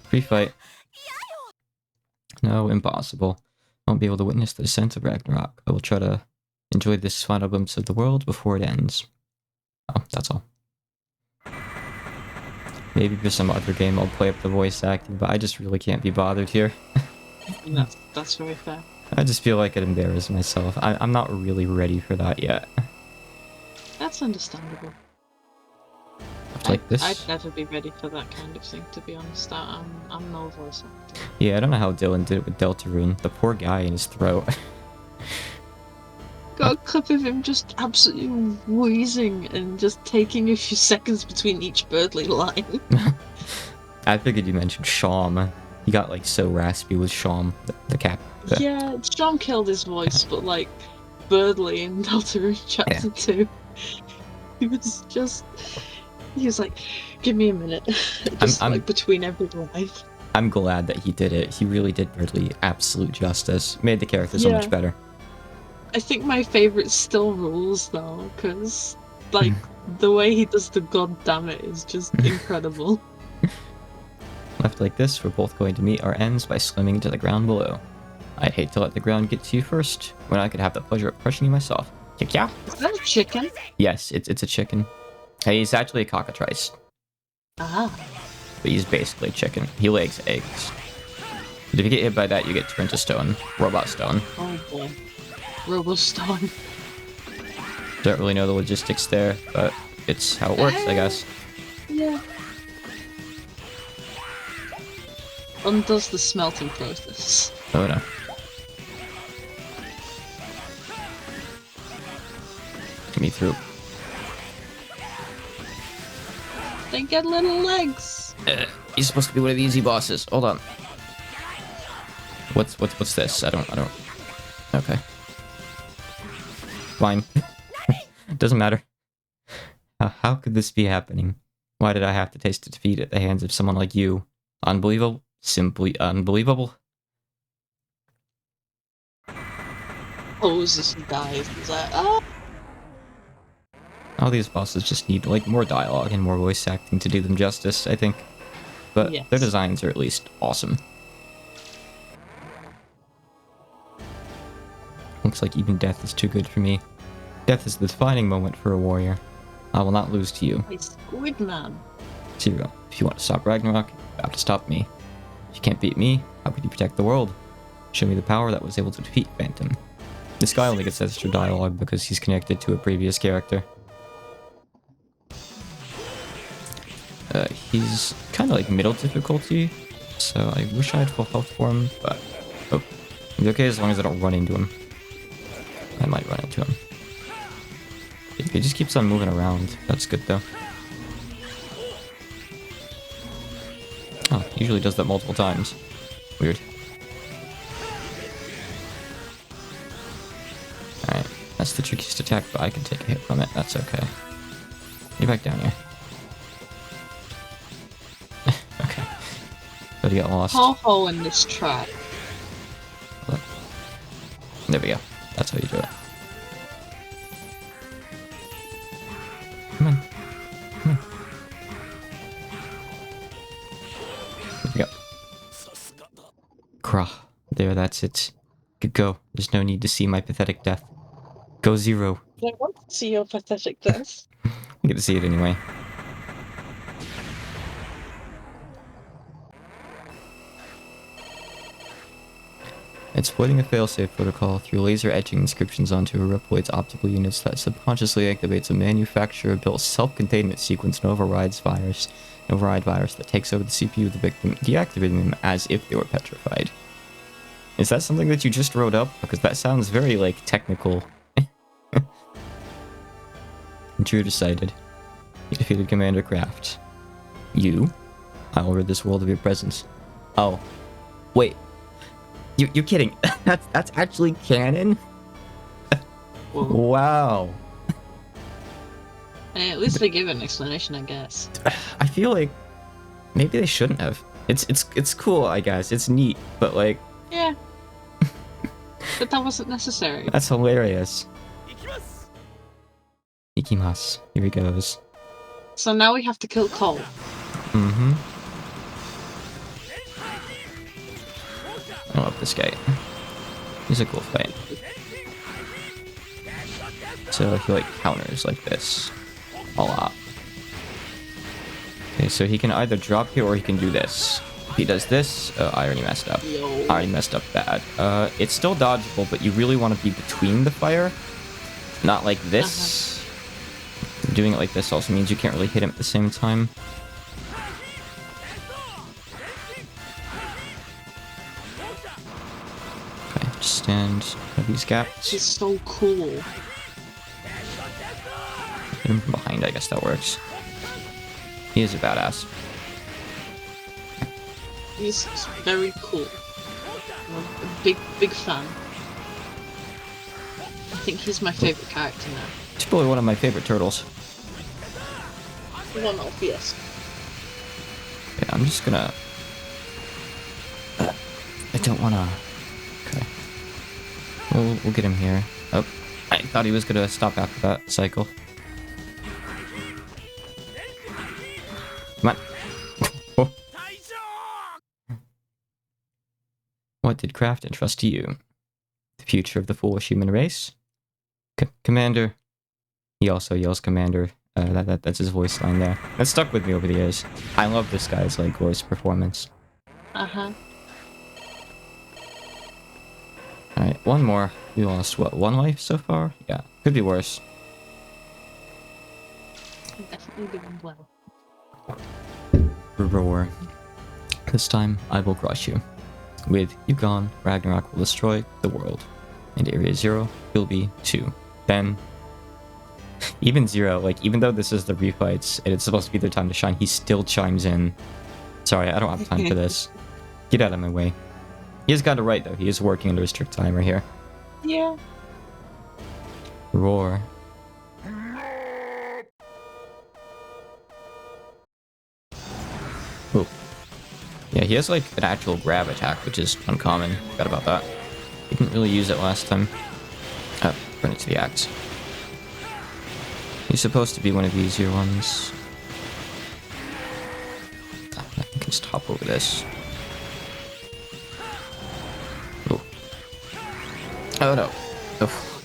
Free fight. No, impossible. I won't be able to witness the descent of Ragnarok. I will try to enjoy this final glimpse of the world before it ends. Oh, that's all. Maybe for some other game I'll play up the voice acting, but I just really can't be bothered here. That's very fair. I just feel like I'd embarrass myself. I'm not really ready for that yet. That's understandable. Like this? I'd never be ready for that kind of thing, to be honest. I'm no voice actor. Yeah, I don't know how Dylan did it with Deltarune. The poor guy in his throat. Got a clip of him just absolutely wheezing and just taking a few seconds between each Birdly line. I figured you mentioned Shawm. He got like so raspy with Shawm, the cap. Yeah, Shawm killed his voice, but like Birdly in Deltarune Chapter 2, he was like, give me a minute. Just like between every line. I'm glad that he did it. He really did Ridley absolute justice. Made the character so much better. I think my favorite still rules though, because like the way he does the god damn it is just incredible. Left like this, we're both going to meet our ends by swimming to the ground below. I'd hate to let the ground get to you first, when I could have the pleasure of crushing you myself. Yeah. Is that a chicken? Yes, it's a chicken. Hey, he's actually a cockatrice. Ah. But he's basically a chicken. He lays eggs. But if you get hit by that, you get turned to stone. Robot stone. Oh boy. Robostone. Don't really know the logistics there, but it's how it works, I guess. Yeah. Undoes the smelting process. Oh no. Get me through. They get little legs. He's supposed to be one of the easy bosses. Hold on. What's this? I don't. Okay. Fine. Doesn't matter. How could this be happening? Why did I have to taste defeat at the hands of someone like you? Unbelievable. Simply unbelievable. Poses and dies. He's like, oh. All these bosses just need like more dialogue and more voice acting to do them justice, I think. But yes. Their designs are at least awesome. Looks like even death is too good for me. Death is the defining moment for a warrior. I will not lose to you. Hey, Squid Man. Zero. If you want to stop Ragnarok, you have to stop me. If you can't beat me, how could you protect the world? Show me the power that was able to defeat Phantom. This guy only gets extra dialogue because he's connected to a previous character. He's kind of like middle difficulty, so I wish I had full health for him, but oh, he's okay as long as I don't run into him. I might run into him. He just keeps on moving around. That's good though. Oh, he usually does that multiple times. Weird. Alright, that's the trickiest attack, but I can take a hit from it. That's okay. Get back down here. Okay. But he got lost. Ho-ho in this track. Look. There we go. That's how you do it. Come on. Come on. There we go. Krah. There, that's it. Good go. There's no need to see my pathetic death. Go Zero. I want to see your pathetic death. You get to see it anyway. Exploiting a failsafe protocol through laser etching inscriptions onto Reploid's optical units that subconsciously activates a manufacturer-built self-containment sequence and override virus that takes over the CPU of the victim, deactivating them as if they were petrified. Is that something that you just wrote up? Because that sounds very, like, technical. Intruder sighted. You defeated Commander Kraft. You? I will rid this world of your presence. Oh. Wait. You're kidding. That's actually canon? Wow. Hey, at least they give an explanation, I guess. I feel like maybe they shouldn't have. It's cool, I guess. It's neat, but like yeah. But that wasn't necessary. That's hilarious. Ikimasu. Here he goes. So now we have to kill Cole. Mm-hmm. I love this guy. He's a cool fight. So he like counters like this a lot. Okay, so he can either drop here or he can do this. If he does this, I already messed up. I already messed up bad. It's still dodgeable, but you really want to be between the fire. Not like this. Doing it like this also means you can't really hit him at the same time. Okay, just stand at these gaps. He's so cool. Hit him from behind, I guess that works. He is a badass. He's very cool. I'm a big fan. I think he's my favorite character now. He's probably one of my favorite turtles. One of, yes. Okay, I'm just gonna don't wanna... Okay. We'll get him here. Oh, I thought he was gonna stop after that cycle. Come on. What did Kraft entrust to you? The future of the foolish human race? Commander. He also yells Commander. That's his voice line there. That stuck with me over the years. I love this guy's like voice performance. Uh-huh. Alright, one more. We lost, what, one life so far? Yeah, could be worse. Definitely doing well. Roar. This time, I will crush you. With you gone, Ragnarok will destroy the world. And Area 0 will be 2. Then, even 0, like, even though this is the refights, and it's supposed to be their time to shine, he still chimes in. Sorry, I don't have time for this. Get out of my way. He has got it right, though. He is working under a strict timer here. Yeah. Roar. Oh. Yeah, he has like an actual grab attack, which is uncommon. Forgot about that. He didn't really use it last time. Burn it to the axe. He's supposed to be one of the easier ones. I can just hop over this. Oh. Oh no. Oh.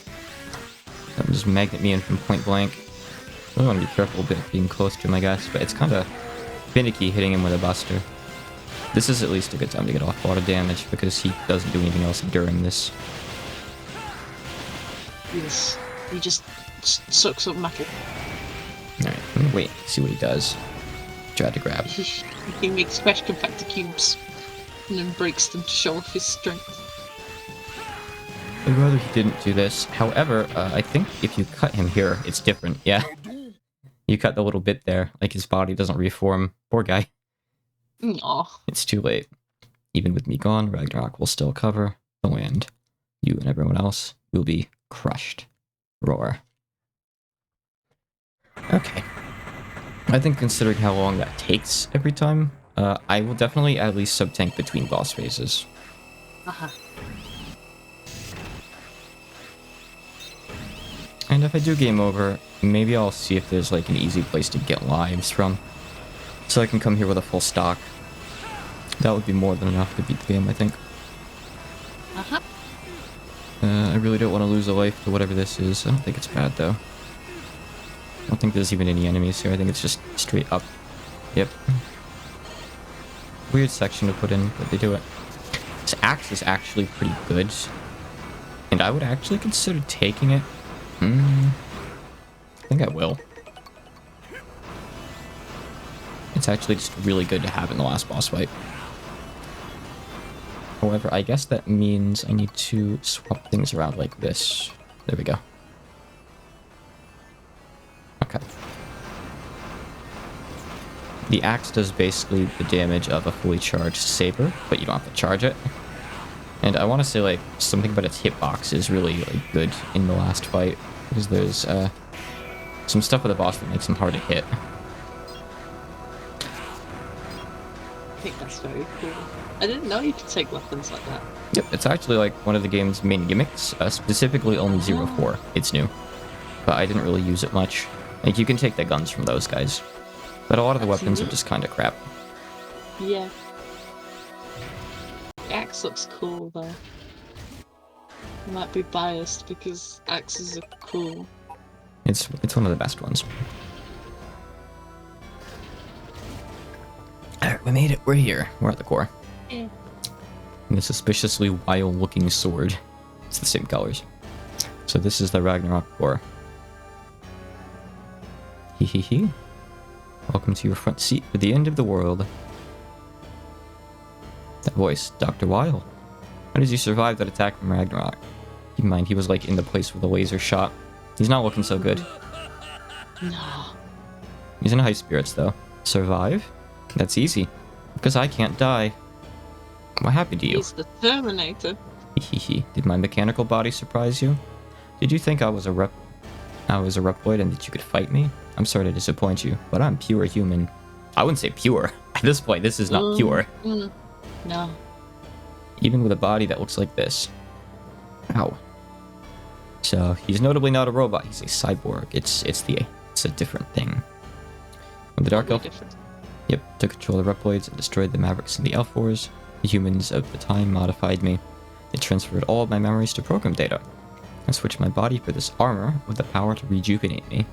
That just magnet me in from point blank. I really want to be careful about being close to him, I guess, but it's kind of finicky hitting him with a buster. This is at least a good time to get off a lot of damage because he doesn't do anything else during this. Yes. He just sucks up metal. Alright, I'm gonna wait, see what he does. Try to grab. He makes fresh compactor cubes and then breaks them to show off his strength. I'd rather he didn't do this. However, I think if you cut him here, it's different. Yeah. You cut the little bit there, like his body doesn't reform. Poor guy. Aw. It's too late. Even with me gone, Ragnarok will still cover the land. You and everyone else will be crushed. Roar. Okay. I think considering how long that takes every time, I will definitely at least sub-tank between boss phases. Uh-huh. And if I do game over, maybe I'll see if there's like an easy place to get lives from. So I can come here with a full stock. That would be more than enough to beat the game, I think. Uh-huh. I really don't want to lose a life to whatever this is. I don't think it's bad, though. I don't think there's even any enemies here. I think it's just straight up. Yep. Weird section to put in, but they do it. This axe is actually pretty good. And I would actually consider taking it. I think I will. It's actually just really good to have in the last boss fight. However, I guess that means I need to swap things around like this. There we go. Okay. The axe does basically the damage of a fully charged saber, but you don't have to charge it. And I want to say, like, something about its hitbox is really, like, good in the last fight. Because there's, some stuff with the boss that makes him hard to hit. I think that's very cool. I didn't know you could take weapons like that. Yep, it's actually, like, one of the game's main gimmicks. Specifically only 0-4. It's new. But I didn't really use it much. Like, you can take the guns from those guys. But a lot of the weapons are just kind of crap. Yeah. The axe looks cool, though. I might be biased because axes are cool. It's one of the best ones. Alright, we made it. We're here. We're at the core. Yeah. And a suspiciously wild-looking sword. It's the same colors. So this is the Ragnarok core. Hee hee hee. Welcome to your front seat for the end of the world. That voice, Dr. Weil. How did you survive that attack from Ragnarok? Keep in mind, he was like in the place where the laser shot. He's not looking so good. No. He's in high spirits though. Survive? That's easy. Because I can't die. What happened to you? He's the Terminator. Hehe. Did my mechanical body surprise you? Did you think I was a Reploid and that you could fight me? I'm sorry to disappoint you, but I'm pure human. I wouldn't say pure. At this point, this is not pure. No. even with a body that looks like this. Ow. So he's notably not a robot. He's a cyborg. It's a different thing. When the Dark Elf, took control of the Reploids and destroyed the Mavericks and the Elf Wars, the humans of the time modified me. They transferred all of my memories to program data. I switched my body for this armor with the power to rejuvenate me.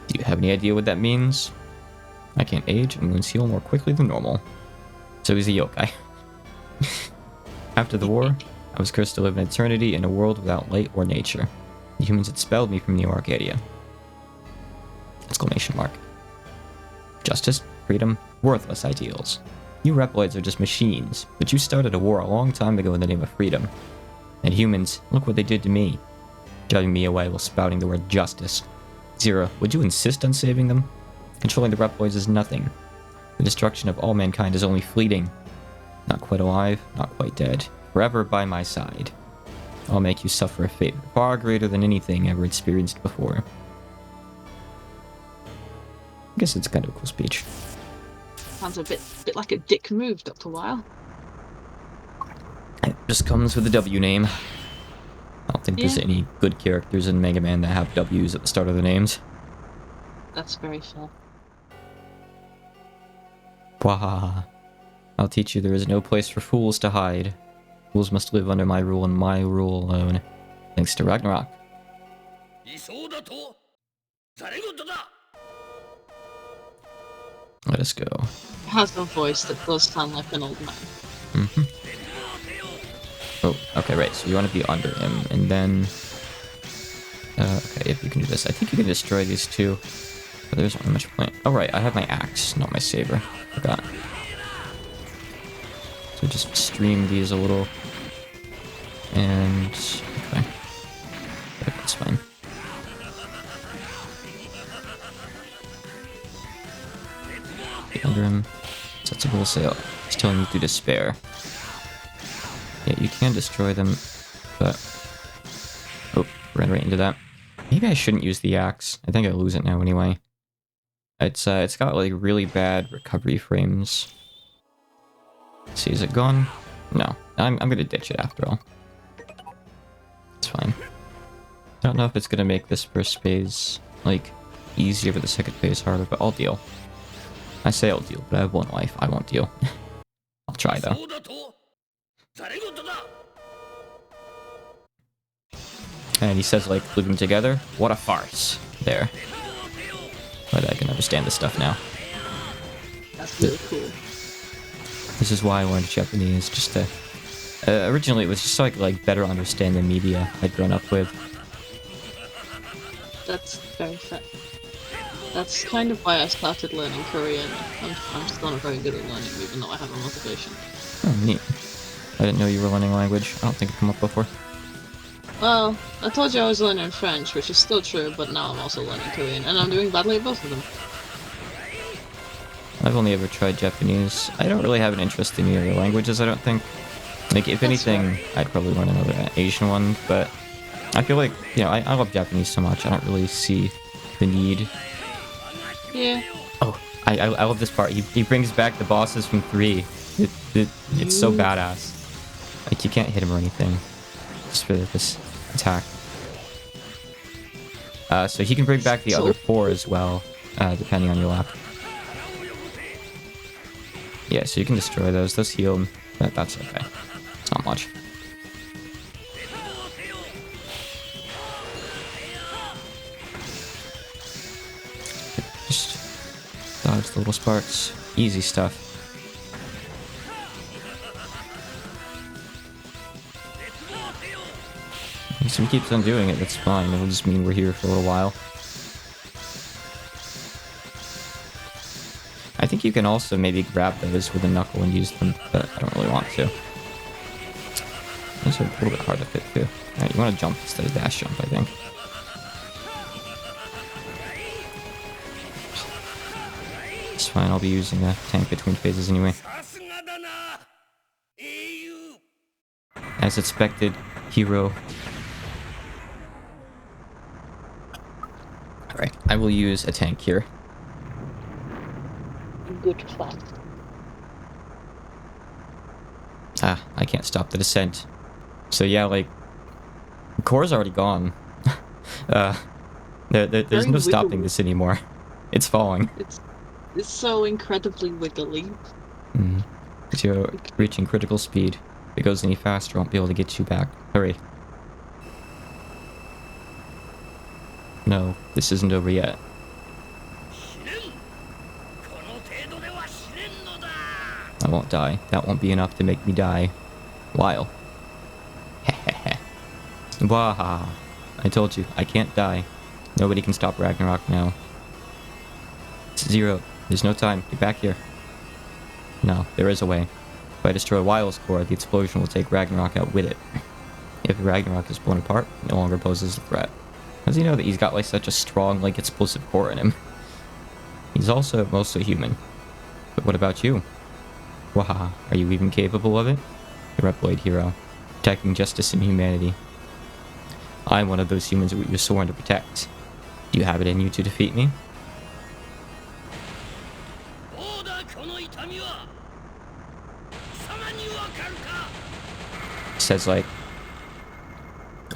Do you have any idea what that means? I can't age and wounds heal more quickly than normal. So he's a yokai. After the war, I was cursed to live an eternity in a world without light or nature. The humans expelled me from New Arcadia. Exclamation mark. Justice, freedom, worthless ideals. You Reploids are just machines, but you started a war a long time ago in the name of freedom. And humans, look what they did to me. Driving me away while spouting the word justice. Zero, would you insist on saving them? Controlling the Reploids is nothing. The destruction of all mankind is only fleeting. Not quite alive, not quite dead. Forever by my side. I'll make you suffer a fate far greater than anything ever experienced before. I guess it's kind of a cool speech. Sounds a bit like a dick move, Dr. Weil. It just comes with a W name. I don't think there's any good characters in Mega Man that have W's at the start of their names. That's very fair. Wahaha. I'll teach you there is no place for fools to hide. Fools must live under my rule and my rule alone. Thanks to Ragnarok. Let us go. It has a voice that does sound like an old man. Mm-hmm. Oh, okay, right. So you want to be under him, and then... okay, if you can do this. I think you can destroy these two. But there's not much point. Oh, right, I have my axe, not my saber. Forgot. So just stream these a little. And... okay. That's fine. Get under him. Sets a full sail. He's telling you to despair. Yeah, you can destroy them, but... oh, ran right into that. Maybe I shouldn't use the axe. I think I lose it now anyway. It's got like really bad recovery frames. Let's see, is it gone? No, I'm gonna ditch it after all. It's fine. I don't know if it's gonna make this first phase like easier, but the second phase harder, but I'll deal. I say I'll deal, but I have one life. I won't deal. I'll try though. And he says, like, living together? What a farce. There. But I can understand this stuff now. That's really cool. This is why I learned Japanese, just to... originally, it was just so I could, like, better understand the media I'd grown up with. That's very fair. That's kind of why I started learning Korean. I'm still not very good at learning, even though I have a motivation. Oh, neat. I didn't know you were learning language. I don't think it's come up before. Well, I told you I was learning French, which is still true, but now I'm also learning Korean, and I'm doing badly at both of them. I've only ever tried Japanese. I don't really have an interest in either languages, I don't think. Like, if anything, I'd probably learn another Asian one, but I feel like, you know, I love Japanese so much, I don't really see the need. Yeah. Oh, I love this part. He brings back the bosses from 3. It's so badass. Like, you can't hit him or anything. Just for this attack. So he can bring back the other 4 as well, depending on your lap. Yeah, so you can destroy those. Those heal. That's okay. It's not much. Just dodge the little sparks. Easy stuff. So he keeps on doing it, that's fine. It'll just mean we're here for a little while. I think you can also maybe grab those with a knuckle and use them, but I don't really want to. Those are a little bit hard to fit too. Alright, you want to jump instead of dash jump, I think. It's fine, I'll be using a tank between phases anyway. As expected, hero. Alright, I will use a tank here. Good fun. I can't stop the descent. So yeah, like, Core's already gone. There's Very no stopping wiggly. this anymore. It's falling. It's so incredibly wiggly. If you're reaching critical speed. If it goes any faster, I won't be able to get you back. Hurry. No, this isn't over yet. I won't die. That won't be enough to make me die. While. Hehehe. Waha. I told you, I can't die. Nobody can stop Ragnarok now. It's Zero. There's no time. Get back here. No, there is a way. If I destroy Weil's core, the explosion will take Ragnarok out with it. If Ragnarok is blown apart, it no longer poses a threat. How does he know that he's got like such a strong, like, explosive core in him? He's also mostly human. But what about you? Wahaha, are you even capable of it? The Reploid hero, protecting justice and humanity. I'm one of those humans that you're sworn to protect. Do you have it in you to defeat me? Says like,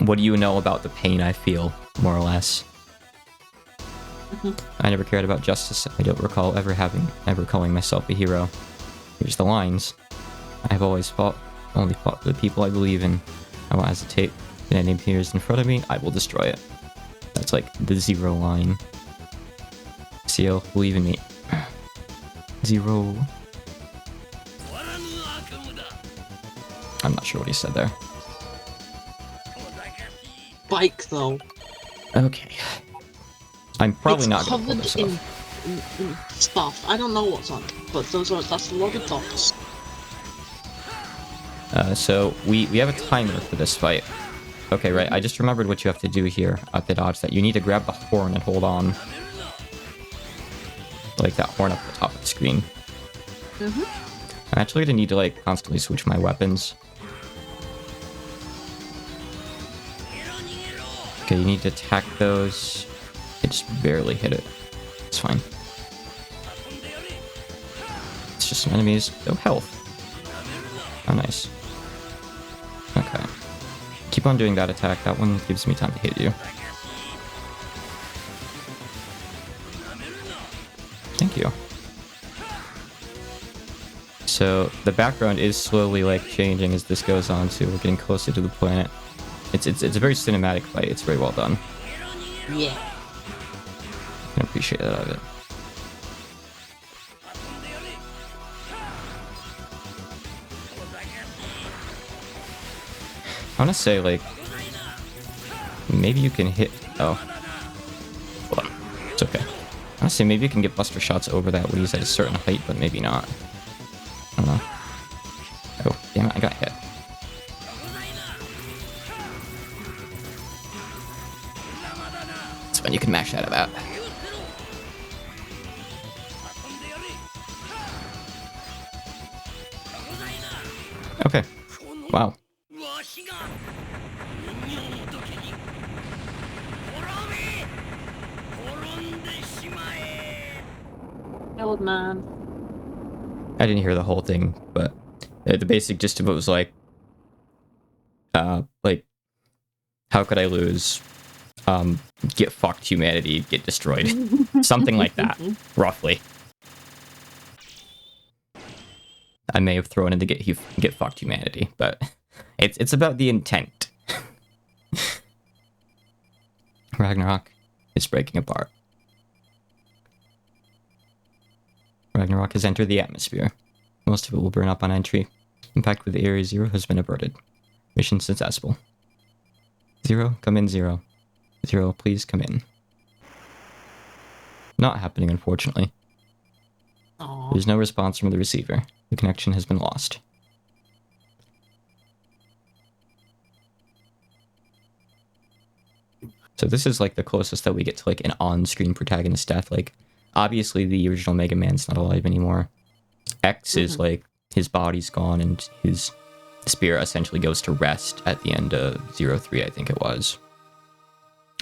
what do you know about the pain I feel, more or less? I never cared about justice. I don't recall ever calling myself a hero. Here's the lines. I've always only fought for the people I believe in. I won't hesitate. If an enemy appears in front of me, I will destroy it. That's like the Zero line. Seal, believe in me. Zero. I'm not sure what he said there. Bike though. Okay. I'm probably not going to pull It's this covered off. in stuff. I don't know what's on it, but that's a lot of dots. So we have a timer for this fight. Okay, right. I just remembered what you have to do here at the dodge. That you need to grab the horn and hold on, like that horn up the top of the screen. I'm actually gonna need to like constantly switch my weapons. Okay, you need to attack those. I just barely hit it. It's fine. It's just some enemies. No health. Oh, nice. Okay. Keep on doing that attack. That one gives me time to hit you. Thank you. So the background is slowly like changing as this goes on too. We're getting closer to the planet. It's a very cinematic fight. It's very well done. Yeah. I can appreciate that of it. I want to say, like, maybe you can hit... Oh. Hold on. It's okay. I want to say maybe you can get buster shots over that when he's at a certain height, but maybe not. I don't know. Oh, damn it, I got hit. That's when you can mash out of that. Okay. Wow. Old man. I didn't hear the whole thing, but the basic gist of it was like, how could I lose? Get fucked, humanity, get destroyed. Something like that, roughly. I may have thrown in the get fucked humanity, but it's about the intent. Ragnarok is breaking apart. Ragnarok has entered the atmosphere. Most of it will burn up on entry. Impact with Area Zero has been averted. Mission successful. Zero, come in, Zero. Zero, please come in. Not happening, unfortunately. Aww. There's no response from the receiver. The connection has been lost. So this is like the closest that we get to like an on-screen protagonist death. Like, obviously the original Mega Man's not alive anymore. X is like, his body's gone and his spirit essentially goes to rest at the end of 03, I think it was.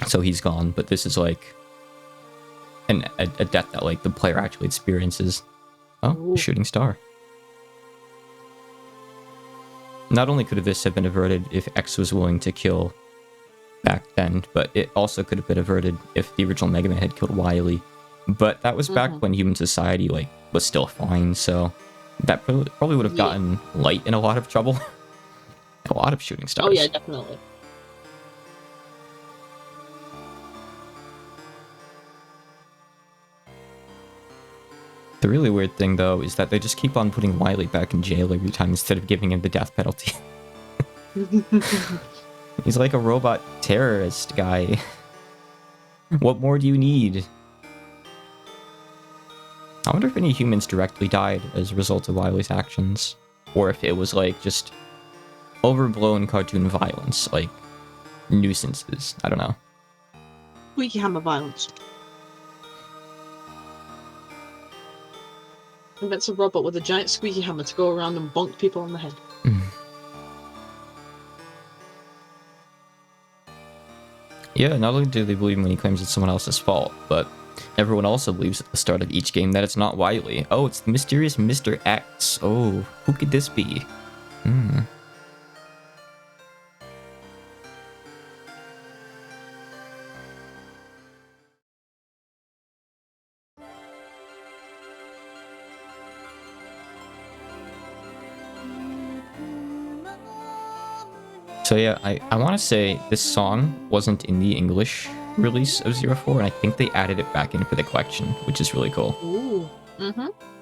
So he's gone, but this is like a death that like the player actually experiences. Oh, a shooting star. not only could this have been averted if X was willing to kill back then, but it also could have been averted if the original Mega Man had killed Wily. But that was back when human society was still fine, so that probably would have gotten Light in a lot of trouble. A lot of shooting stars. Oh yeah, definitely. The really weird thing, though, is that they just keep on putting Wily back in jail every time instead of giving him the death penalty. He's like a robot terrorist guy. What more do you need? I wonder if any humans directly died as a result of Wily's actions. Or if it was like just overblown cartoon violence, like nuisances. I don't know. Squeaky hammer violence. Invents a robot with a giant squeaky hammer to go around and bonk people on the head. Yeah, not only do they believe him when he claims it's someone else's fault, but everyone also believes at the start of each game that it's not Wily. Oh, it's the mysterious Mr. X. Oh, who could this be? So yeah, I want to say this song wasn't in the English release of 04, and I think they added it back in for the collection, which is really cool. Ooh.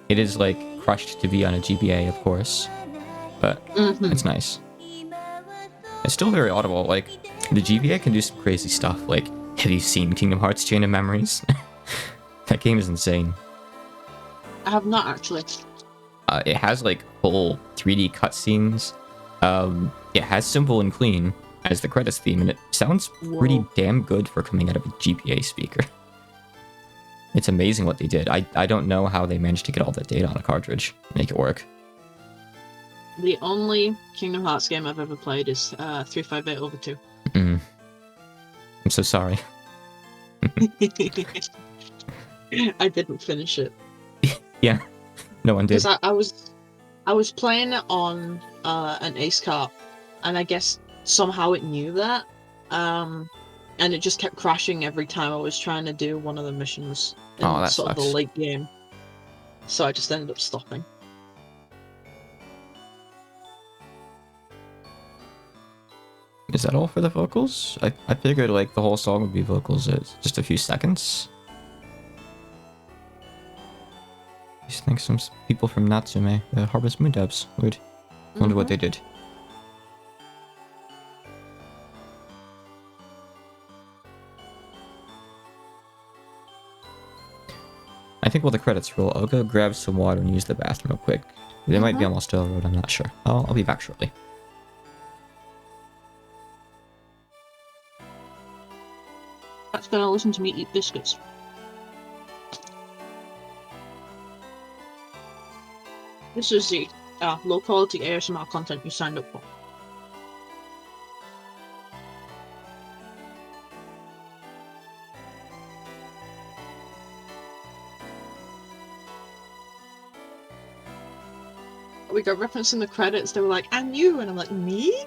It is like crushed to be on a GBA, of course, but it's nice. It's still very audible. Like, the GBA can do some crazy stuff. Like, have you seen Kingdom Hearts Chain of Memories? That game is insane. I have not actually. It has like full 3D cutscenes. It has Simple and Clean as the credits theme, and it sounds pretty damn good for coming out of a GPA speaker. It's amazing what they did. I don't know how they managed to get all that data on a cartridge and make it work. The only Kingdom Hearts game I've ever played is 358 over 2. I'm so sorry. I didn't finish it. Yeah, no one did. Because I was playing it on an Ace Cart, and I guess somehow it knew that, and it just kept crashing every time I was trying to do one of the missions in sort of the late game. So I just ended up stopping. Is that all for the vocals? I figured like the whole song would be vocals. It's just a few seconds. I just think some people from Natsume, the Harvest Moon devs, would wonder what they did. I think while the credits roll, I'll go grab some water and use the bathroom real quick. They might be almost over, I'm not sure. I'll be back shortly. That's gonna listen to me eat biscuits. This is the low quality ASMR content you signed up for. We got reference in the credits, they were like, and you, and I'm like, me?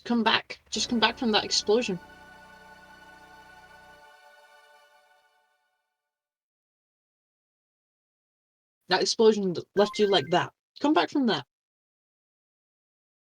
Come back. Just come back from that explosion. That explosion left you like that. Come back from that.